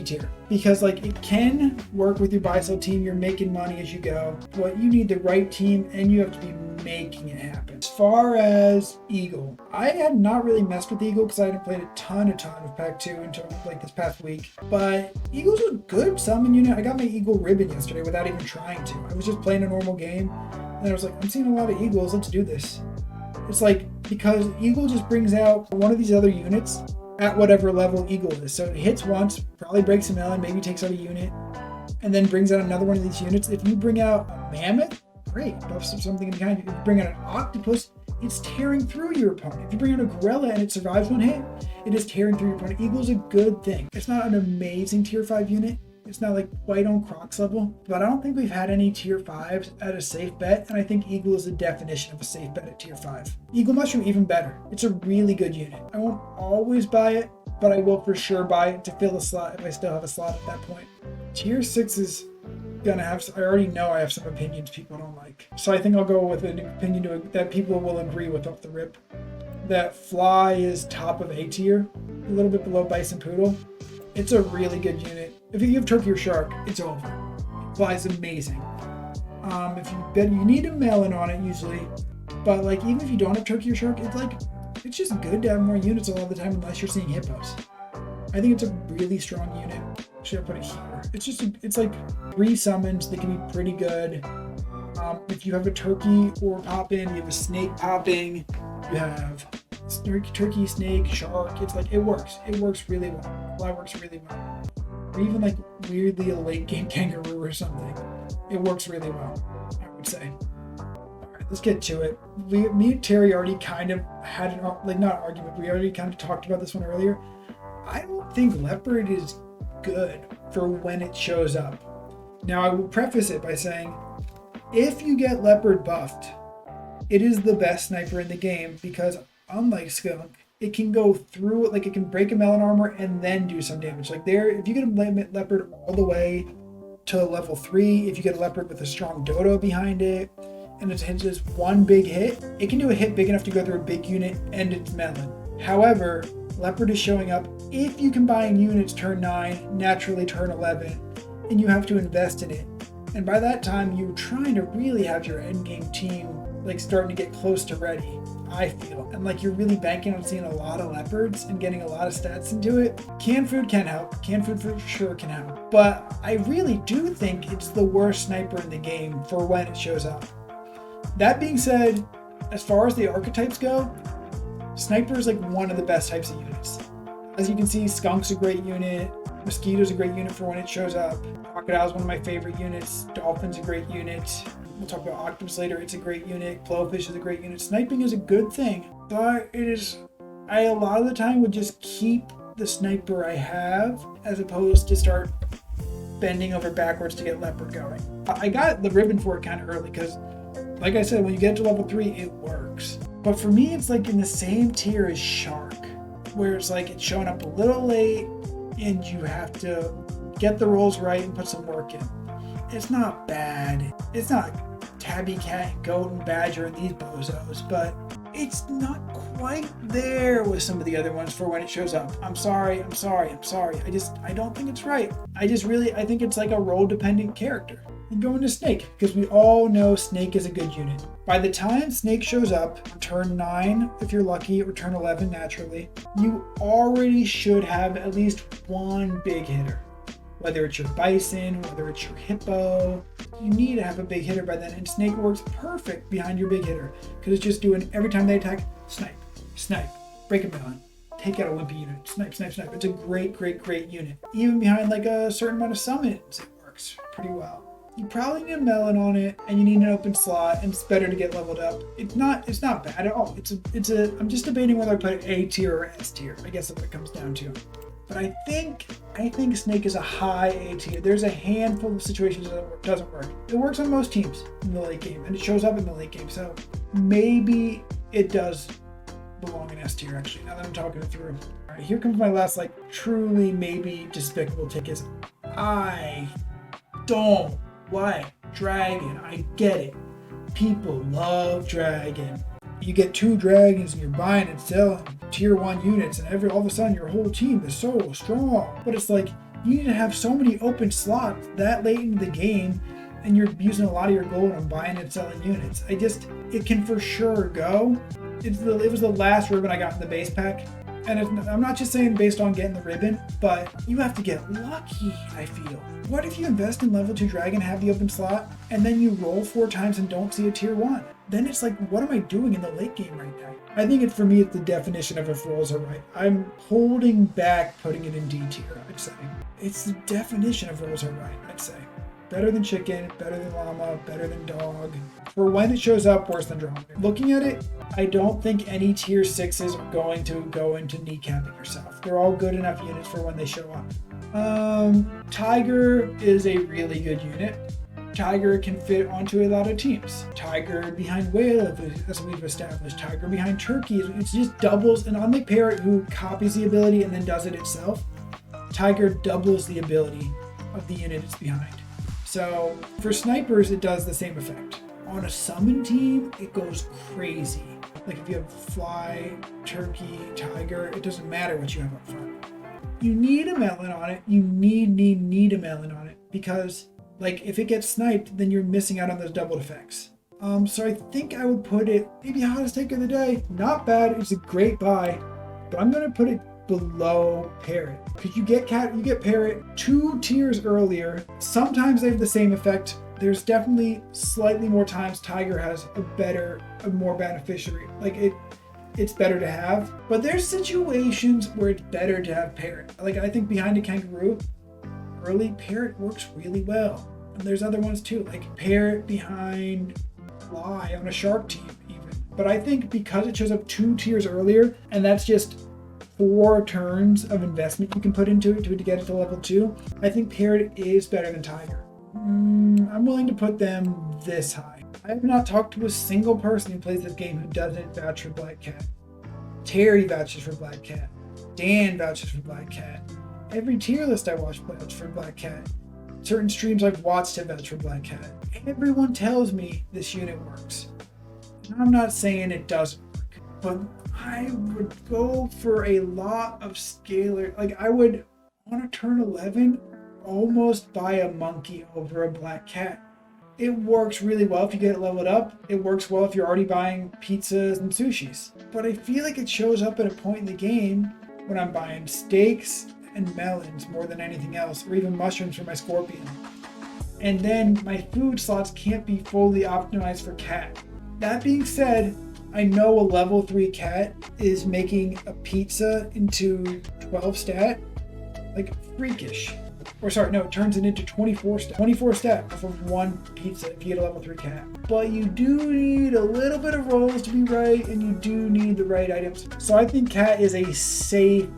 tier. Because like it can work with your buy-sell team. You're making money as you go, but you need the right team and you have to be making it happen. As far as Eagle, I had not really messed with Eagle because I hadn't played a ton of Pack 2 until like this past week. But Eagle's a good summon unit. I got my Eagle ribbon yesterday without even trying to. I was just playing a normal game and I was like, I'm seeing a lot of Eagles, let's do this. It's like, because Eagle just brings out one of these other units at whatever level Eagle is. So it hits once, probably breaks a melon, maybe takes out a unit, and then brings out another one of these units. If you bring out a mammoth, great, buffs up something behind you. If you bring out an octopus, it's tearing through your opponent. If you bring out a gorilla and it survives one hit, it is tearing through your opponent. Eagle's a good thing. It's not an amazing tier 5 unit. It's not like quite on Croc's level, but I don't think we've had any tier 5s at a safe bet, and I think Eagle is the definition of a safe bet at tier 5. Eagle Mushroom, even better. It's a really good unit. I won't always buy it, but I will for sure buy it to fill a slot if I still have a slot at that point. Tier 6 is gonna have, I already know I have some opinions people don't like. So I think I'll go with an opinion that people will agree with off the rip. That Fly is top of A tier, a little bit below Bison Poodle. It's a really good unit. If you have Turkey or Shark, it's over. Fly's amazing. If you bet, you need a melon on it usually, but like even if you don't have Turkey or Shark, it's just good to have more units a lot of the time unless you're seeing hippos. I think it's a really strong unit. Should I put it here? It's like 3 summons that can be pretty good. If you have a Turkey or pop in, you have a snake popping, you have Turkey, snake, shark. It's like, it works really well. Fly works really well. Or even like weirdly a late game kangaroo or something. It works really well, I would say. Alright, let's get to it. Me and Terry already kind of had an, like not argument, we already kind of talked about this one earlier. I don't think Leopard is good for when it shows up. Now I will preface it by saying, if you get Leopard buffed, it is the best sniper in the game because unlike Skunk, it can go through it, like it can break a melon armor and then do some damage. Like there, if you get a Leopard all the way to level 3, if you get a Leopard with a strong dodo behind it, and it hits just one big hit, it can do a hit big enough to go through a big unit and its melon. However, Leopard is showing up if you combine units turn 9, naturally turn 11, and you have to invest in it. And by that time, you're trying to really have your endgame team like starting to get close to ready, I feel. And like you're really banking on seeing a lot of leopards and getting a lot of stats into it. Canned food can help. Canned food for sure can help. But I really do think it's the worst sniper in the game for when it shows up. That being said, as far as the archetypes go, Sniper is like one of the best types of units. As you can see, Skunk's a great unit. Mosquito's a great unit for when it shows up. Crocodile's one of my favorite units. Dolphin's a great unit. We'll talk about Octopus later. It's a great unit. Blowfish is a great unit. Sniping is a good thing, but I a lot of the time would just keep the sniper I have as opposed to start bending over backwards to get Leopard going. I got the ribbon for it kind of early because, like I said, when you get to level 3, it works. But for me, it's like in the same tier as Shark, where it's like it's showing up a little late and you have to get the rolls right and put some work in. It's not bad. It's not Tabby Cat, Goat, and Badger and these bozos, but it's not quite there with some of the other ones for when it shows up. I'm sorry. I don't think it's right. I think it's like a role-dependent character. And going to Snake, because we all know Snake is a good unit. By the time Snake shows up, turn 9 if you're lucky, or turn 11 naturally, you already should have at least one big hitter. Whether it's your Bison, whether it's your Hippo, you need to have a big hitter by then, and Snake works perfect behind your big hitter, because it's just doing, every time they attack, snipe, break a melon, take out a wimpy unit. Snipe, snipe, snipe. It's a great, great, great unit. Even behind like a certain amount of summons, it works pretty well. You probably need a melon on it, and you need an open slot, and it's better to get leveled up. It's not bad at all. I'm just debating whether I put A tier or S tier. I guess that's what it comes down to. But I think Snake is a high A tier. There's a handful of situations that it doesn't work. It works on most teams in the late game, and it shows up in the late game. So maybe it does belong in S tier, actually, now that I'm talking it through. All right, here comes my last, like, truly maybe despicable take is I don't like Dragon. I get it. People love Dragon. You get 2 dragons and you're buying and selling tier 1 units, and all of a sudden your whole team is so strong. But it's like, you need to have so many open slots that late into the game, and you're using a lot of your gold on buying and selling units. It can for sure go. It was the last ribbon I got in the base pack. And I'm not just saying based on getting the ribbon, but you have to get lucky, I feel. What if you invest in level 2 dragon, have the open slot, and then you roll 4 times and don't see a tier 1? Then it's like, what am I doing in the late game right now? I think for me, it's the definition of if rolls are right. I'm holding back putting it in D tier, I'd say. It's the definition of rolls are right, I'd say. Better than chicken, better than llama, better than dog. For when it shows up, worse than drama. Looking at it, I don't think any tier 6s are going to go into kneecapping yourself. They're all good enough units for when they show up. Tiger is a really good unit. Tiger can fit onto a lot of teams. Tiger behind whale, as we've established. Tiger behind turkey. It just doubles. And unlike Parrot, who copies the ability and then does it itself, Tiger doubles the ability of the unit it's behind. So for snipers, it does the same effect. On a summon team, it goes crazy. Like if you have fly, turkey, tiger, it doesn't matter what you have up front. You need a melon on it. You need a melon on it, because like if it gets sniped, then you're missing out on those doubled effects. So I think I would put it maybe hottest take of the day. Not bad. It's a great buy, but I'm gonna put it below Parrot, because you get Parrot 2 tiers earlier. Sometimes they have the same effect. There's definitely slightly more times Tiger has a more beneficiary. Like it's better to have, but there's situations where it's better to have Parrot. Like I think behind a kangaroo, early Parrot works really well. And there's other ones too, like Parrot behind fly on a shark team even. But I think because it shows up 2 tiers earlier, and that's just 4 turns of investment you can put into it to get it to level 2, I think Parrot is better than Tiger. I'm willing to put them this high. I have not talked to a single person who plays this game who doesn't vouch for Black Cat. Terry vouches for Black Cat. Dan vouches for Black Cat. Every tier list I watch vouches for Black Cat. Certain streams I've watched have vouched for Black Cat. Everyone tells me this unit works. And I'm not saying it doesn't work, but I would go for a lot of scalar. Like I would, on a turn 11, almost buy a monkey over a Black Cat. It works really well if you get it leveled up. It works well if you're already buying pizzas and sushis. But I feel like it shows up at a point in the game when I'm buying steaks and melons more than anything else, or even mushrooms for my scorpion. And then my food slots can't be fully optimized for cat. That being said, I know a level 3 cat is making a pizza into 12 stat, like freakish. Or sorry, no, it turns it into 24 stat. 24 stat for 1 pizza if you get a level 3 cat. But you do need a little bit of rolls to be right, and you do need the right items. So I think cat is a safe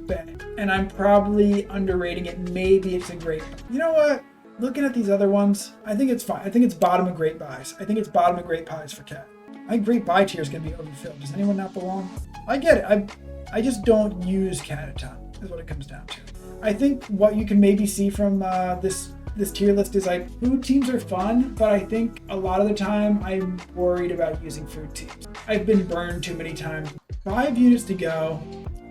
bet. And I'm probably underrating it. Maybe it's a great. You know what? Looking at these other ones, I think it's fine. I think it's bottom of great buys. I think it's bottom of great pies for cat. I think great buy tier is going to be overfilled. Does anyone not belong? I get it. I just don't use cat a ton, is what it comes down to. I think what you can maybe see from this tier list is like food teams are fun, but I think a lot of the time I'm worried about using food teams. I've been burned too many times. 5 units to go.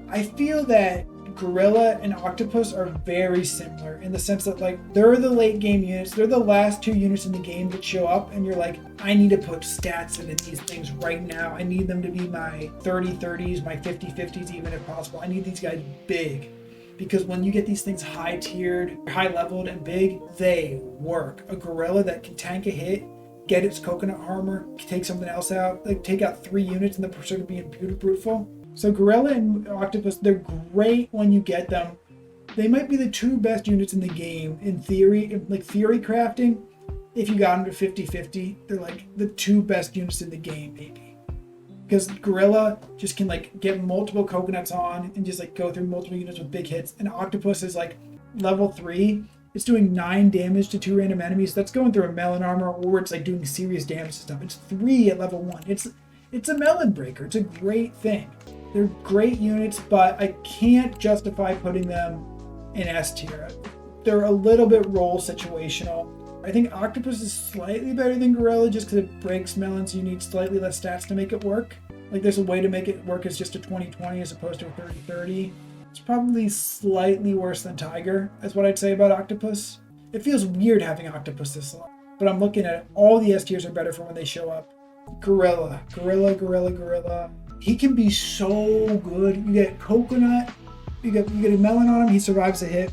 I feel that Gorilla and Octopus are very similar in the sense that like they're the late game units. They're the last 2 units in the game that show up and you're like, I need to put stats into these things right now. I need them to be my 30-30s, my 50-50s even if possible. I need these guys big. Because when you get these things high tiered, high leveled and big, they work. A gorilla that can tank a hit, get its coconut armor, take something else out, like take out 3 units in the pursuit of being beautiful. So Gorilla and Octopus, they're great when you get them. They might be the two best units in the game in theory, like theory crafting. If you got them to 50-50, they're like the two best units in the game, maybe. Because Gorilla just can like get multiple coconuts on and just like go through multiple units with big hits. And Octopus is like level 3. It's doing 9 damage to 2 random enemies. That's going through a melon armor, or it's like doing serious damage to stuff. It's 3 at level 1. It's a melon breaker. It's a great thing. They're great units, but I can't justify putting them in S tier. They're a little bit role situational. I think Octopus is slightly better than Gorilla just because it breaks melons, so you need slightly less stats to make it work. Like there's a way to make it work as just a 20-20 as opposed to a 30-30. It's probably slightly worse than Tiger, is what I'd say about Octopus. It feels weird having Octopus this low, but I'm looking at it. All the S tiers are better for when they show up. Gorilla. He can be so good. You get coconut, you get a melon on him, he survives a hit,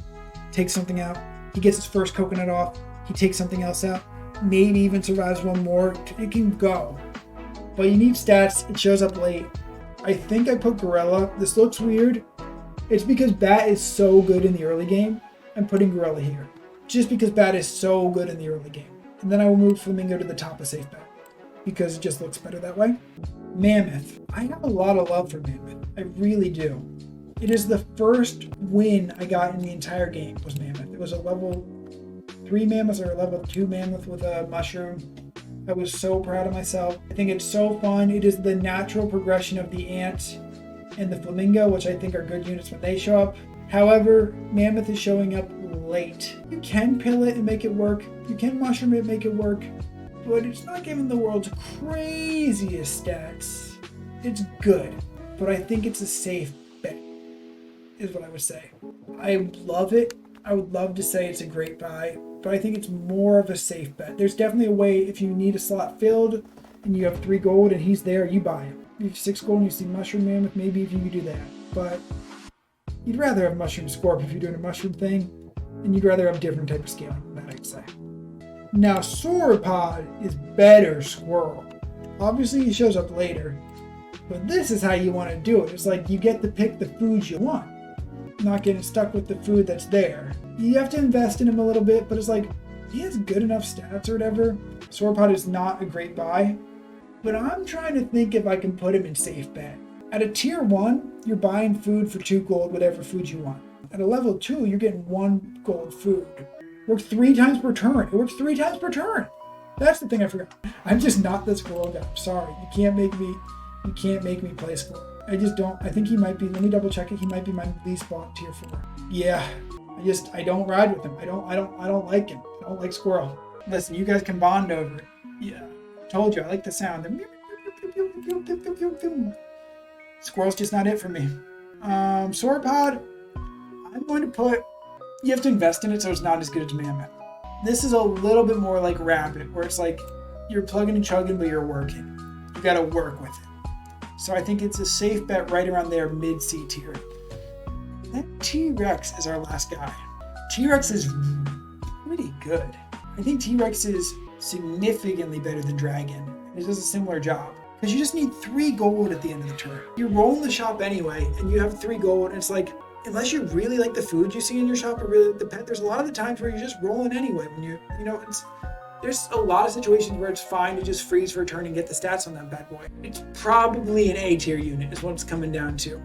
takes something out. He gets his first coconut off, he takes something else out, maybe even survives one more. It can go. But you need stats, it shows up late. I think I put Gorilla. This looks weird. It's because Bat is so good in the early game. I'm putting Gorilla here. Just because Bat is so good in the early game. And then I will move Flamingo to the top of safe bet, because it just looks better that way. Mammoth. I have a lot of love for Mammoth. I really do. It is the first win I got in the entire game was Mammoth. It was a level 3 Mammoth or a level 2 Mammoth with a mushroom. I was so proud of myself. I think it's so fun. It is the natural progression of the ant and the flamingo, which I think are good units when they show up. However, Mammoth is showing up late. You can pill it and make it work. You can mushroom it and make it work. But it's not giving the world's craziest stats. It's good, but I think it's a safe bet, is what I would say. I love it. I would love to say it's a great buy, but I think it's more of a safe bet. There's definitely a way if you need a slot filled and you have 3 gold and he's there, you buy him. If you have 6 gold and you see Mushroom Mammoth, maybe if you could do that. But you'd rather have Mushroom Scorp if you're doing a mushroom thing, and you'd rather have different type of scaling than that, I'd say. Now, Sauropod is better Squirrel. Obviously, he shows up later, but this is how you want to do it. It's like you get to pick the foods you want, not getting stuck with the food that's there. You have to invest in him a little bit, but it's like he has good enough stats or whatever. Sauropod is not a great buy, but I'm trying to think if I can put him in safe bet. At a tier 1, you're buying food for 2 gold, whatever food you want. At a level 2, you're getting 1 gold food. Works 3 times per turn. It works 3 times per turn. That's the thing I forgot. I'm just not the squirrel guy. I'm sorry. You can't make me play squirrel. I just don't. I think he might be. Let me double check it. He might be my least bought tier 4. Yeah. I don't ride with him. I don't like him. I don't like squirrel. Listen, you guys can bond over it. Yeah. Told you I like the sound. Squirrel's just not it for me. Sauropod, I'm going to put. You have to invest in it so it's not as good as Mammoth. This is a little bit more like Rabbit, where it's like you're plugging and chugging, but you're working. You got to work with it. So I think it's a safe bet right around there, mid-C tier. Then T-Rex is our last guy. T-Rex is pretty good. I think T-Rex is significantly better than Dragon. It does a similar job. Because you just need 3 gold at the end of the turn. You're rolling the shop anyway, and you have 3 gold, and it's like, unless you really like the food you see in your shop or really like the pet, there's a lot of the times where you're just rolling anyway. When there's a lot of situations where it's fine to just freeze for a turn and get the stats on that bad boy. It's probably an A tier unit is what it's coming down to.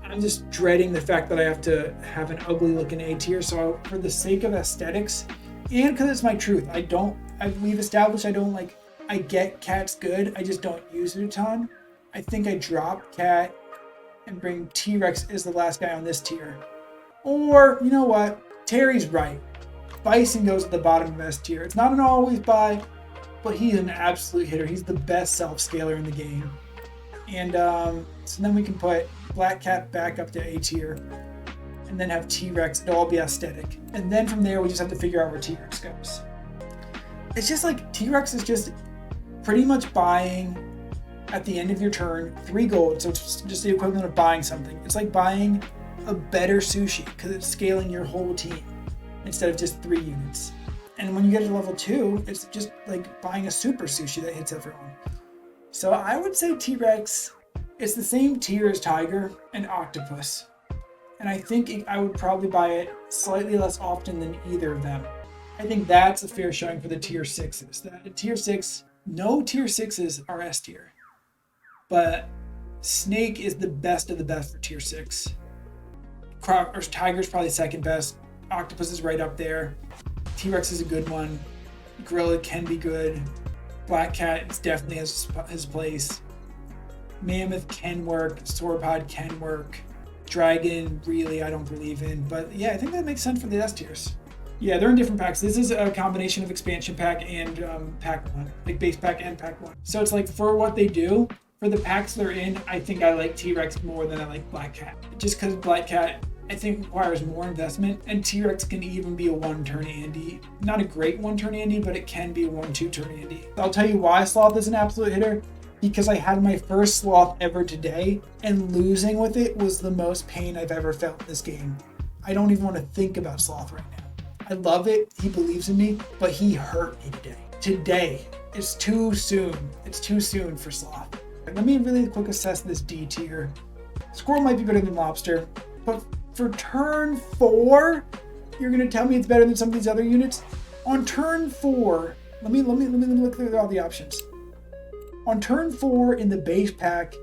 I'm just dreading the fact that I have to have an ugly looking A tier. So for the sake of aesthetics, and because it's my truth, we've established I get Cat's good, I just don't use it a ton. I think I drop Cat and bring T-Rex as the last guy on this tier. Or, you know what? Terry's right. Bison goes at the bottom of S tier. It's not an always buy, but he's an absolute hitter. He's the best self-scaler in the game. And so then we can put Black Cat back up to A tier, and then have T-Rex. It'll all be aesthetic. And then from there, we just have to figure out where T-Rex goes. It's just like T-Rex is just pretty much buying at the end of your turn 3 gold, so it's just the equivalent of buying something. It's like buying a better sushi because it's scaling your whole team instead of just 3 units. And when you get to level 2, it's just like buying a super sushi that hits everyone. So I would say T-Rex It's the same tier as tiger and octopus. And I think I would probably buy it slightly less often than either of them. I think that's a fair showing for the tier 6s. That tier 6, no tier 6s are S tier. But snake is the best of the best for tier 6. Tiger's probably second best. Octopus is right up there. T-Rex is a good one. Gorilla can be good. Black cat definitely has his place. Mammoth can work. Sauropod can work. Dragon, really, I don't believe in. But yeah, I think that makes sense for the S tiers. Yeah, they're in different packs. This is a combination of expansion pack and pack 1. Like base pack and pack 1. So it's like for what they do, for the packs they're in, I think I like T-Rex more than I like Black Cat. Just because Black Cat, I think, requires more investment. And T-Rex can even be a 1-turn Andy. Not a great 1-turn Andy, but it can be a 1-2-turn Andy. I'll tell you why Sloth is an absolute hitter. Because I had my first Sloth ever today, and losing with it was the most pain I've ever felt in this game. I don't even want to think about Sloth right now. I love it, he believes in me, but he hurt me today. Today, it's too soon. It's too soon for Sloth. Let me really quick assess this D tier. Squirrel might be better than Lobster, but for turn 4, you're gonna tell me it's better than some of these other units? On turn 4, let me look through all the options. On turn 4 in the base pack,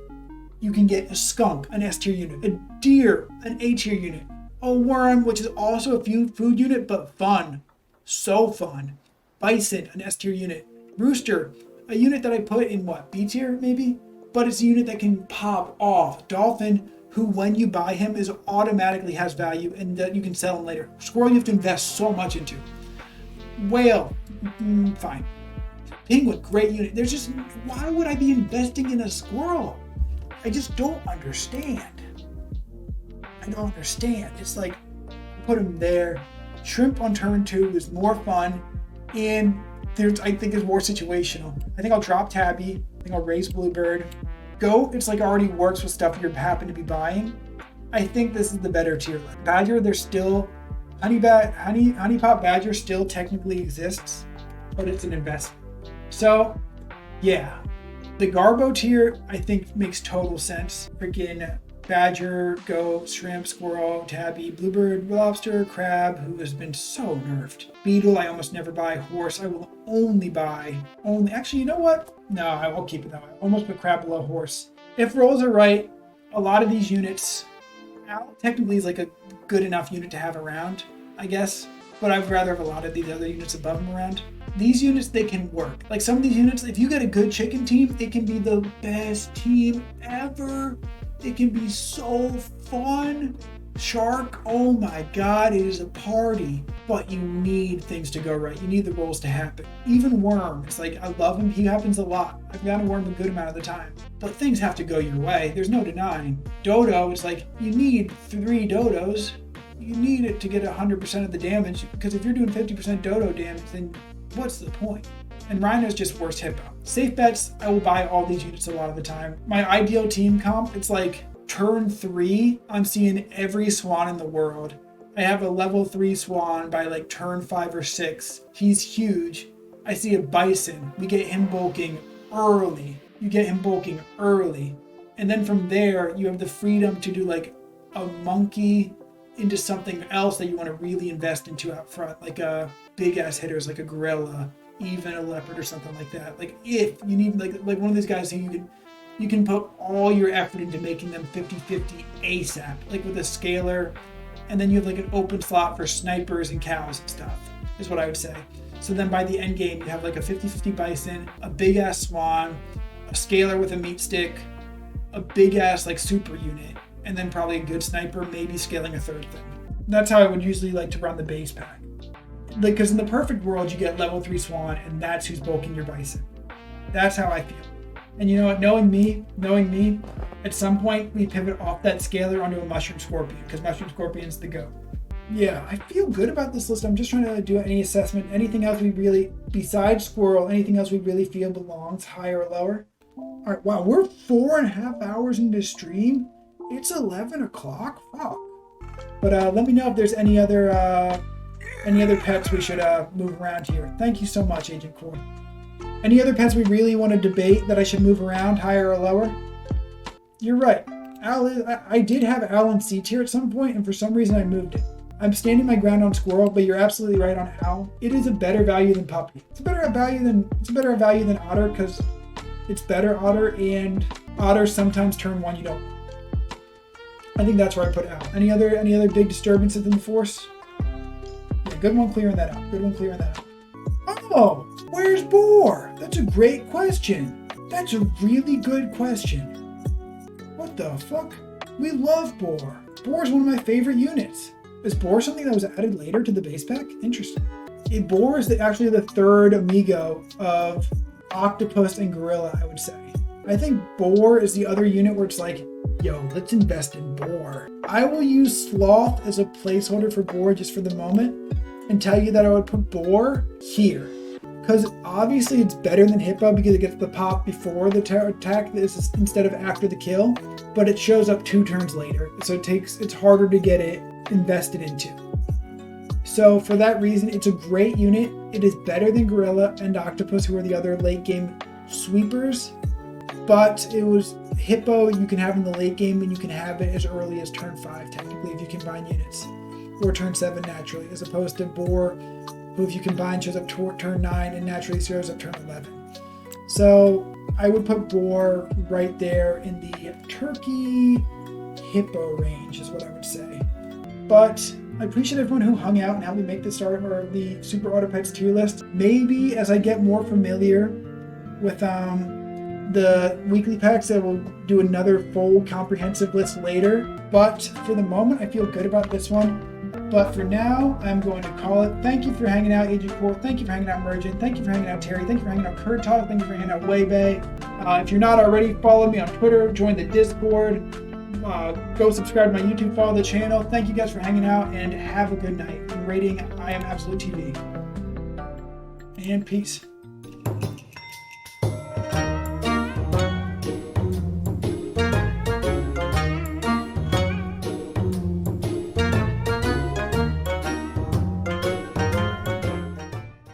you can get a skunk, an S tier unit, a deer, an A tier unit, a worm, which is also a food unit, but fun. So fun. Bison, an S tier unit. Rooster, a unit that I put in what, B tier maybe? But it's a unit that can pop off. Dolphin, who when you buy him is automatically has value and that you can sell him later. Squirrel you have to invest so much into. Whale, fine. Penguin, great unit. There's just, why would I be investing in a squirrel? I just don't understand. I don't understand. It's like, put him there. Shrimp on turn 2 is more fun, and I think is more situational. I think I'll drop Tabby. I think I'll raise Bluebird. Goat, it's like already works with stuff you happen to be buying. I think this is the better tier. Badger, there's still, Honeypot Badger still technically exists, but it's an investment. So, yeah, the Garbo tier I think makes total sense. Freaking Badger, Goat, Shrimp, Squirrel, Tabby, Bluebird, Lobster, Crab, who has been so nerfed. Beetle, I almost never buy. Horse, I will only buy. Actually, you know what? No, I will keep it that way. Almost put Crab below Horse. If rolls are right, a lot of these units, Owl technically is like a good enough unit to have around, I guess. But I'd rather have a lot of these other units above them around. These units, they can work. Like some of these units, if you get a good chicken team, it can be the best team ever. It can be so fun. Shark, oh my god, it is a party. But you need things to go right. You need the rolls to happen. Even Worm, it's like, I love him, he happens a lot. I've got a Worm a good amount of the time. But things have to go your way, there's no denying. Dodo, it's like, you need 3 dodos. You need it to get 100% of the damage, because if you're doing 50% dodo damage, then what's the point? And Rhino's just worst hippo. Safe bets, I will buy all these units a lot of the time. My ideal team comp, it's like turn 3, I'm seeing every swan in the world. I have a level 3 swan by like turn 5 or 6. He's huge. I see a bison. We get him bulking early. You get him bulking early. And then from there, you have the freedom to do like a monkey into something else that you want to really invest into out front, like a big ass hitters, like a gorilla, even a leopard or something like that. Like if you need like one of these guys who you can put all your effort into making them 50-50 ASAP, like with a scaler, and then you have like an open slot for snipers and cows and stuff, is what I would say. So then by the end game, you have like a 50-50 bison, a big ass swan, a scaler with a meat stick, a big ass like super unit, and then probably a good sniper, maybe scaling a third thing. That's how I would usually like to run the base pack. Like, because in the perfect world, you get level 3 swan, and that's who's bulking your bison. That's how I feel. And you know what, knowing me, at some point, we pivot off that scaler onto a mushroom scorpion, because mushroom scorpion's the GOAT. Yeah, I feel good about this list. I'm just trying to do any assessment. Anything else we really, besides squirrel, anything else we really feel belongs higher or lower? All right, wow, we're 4.5 hours into stream. It's 11 o'clock. Fuck. But let me know if there's any other pets we should move around here. Thank you so much, Agent Core. Any other pets we really want to debate that I should move around, higher or lower? You're right. Owl is, I did have Owl in C tier at some point, and for some reason I moved it. I'm standing my ground on Squirrel, but you're absolutely right on Owl. It is a better value than Puppy. It's a better value than Otter because it's better Otter, and Otter sometimes turn 1 you don't. I think that's where I put Owl. Any other big disturbances in the force? Yeah, good one clearing that out. Oh, where's Boar? That's a great question. That's a really good question. What the fuck? We love Boar. Boar's one of my favorite units. Is Boar something that was added later to the base pack? Interesting. Boar is actually the third amigo of Octopus and Gorilla, I would say. I think Boar is the other unit where it's like, yo, let's invest in Boar. I will use Sloth as a placeholder for Boar just for the moment and tell you that I would put Boar here. Because obviously it's better than Hippo because it gets the pop before the attack instead of after the kill, but it shows up 2 turns later. So it's harder to get it invested into. So for that reason, it's a great unit. It is better than Gorilla and Octopus, who are the other late game sweepers. But it was Hippo you can have in the late game, and you can have it as early as turn 5, technically, if you combine units. Or turn 7 naturally, as opposed to Boar, who if you combine shows up turn 9 and naturally shows up turn 11. So I would put Boar right there in the Turkey Hippo range is what I would say. But I appreciate everyone who hung out and helped me make the Super Autopites tier list. Maybe as I get more familiar with the weekly packs, I will do another full comprehensive list later. But for the moment, I feel good about this one. But for now, I'm going to call it. Thank you for hanging out, Agent 4. Thank you for hanging out, Mergent. Thank you for hanging out, Terry. Thank you for hanging out, Kurtog. Thank you for hanging out, Weibei. If you're not already, follow me on Twitter. Join the Discord. Go subscribe to my YouTube, follow the channel. Thank you guys for hanging out, and have a good night. And rating I Am Absolute TV. And peace.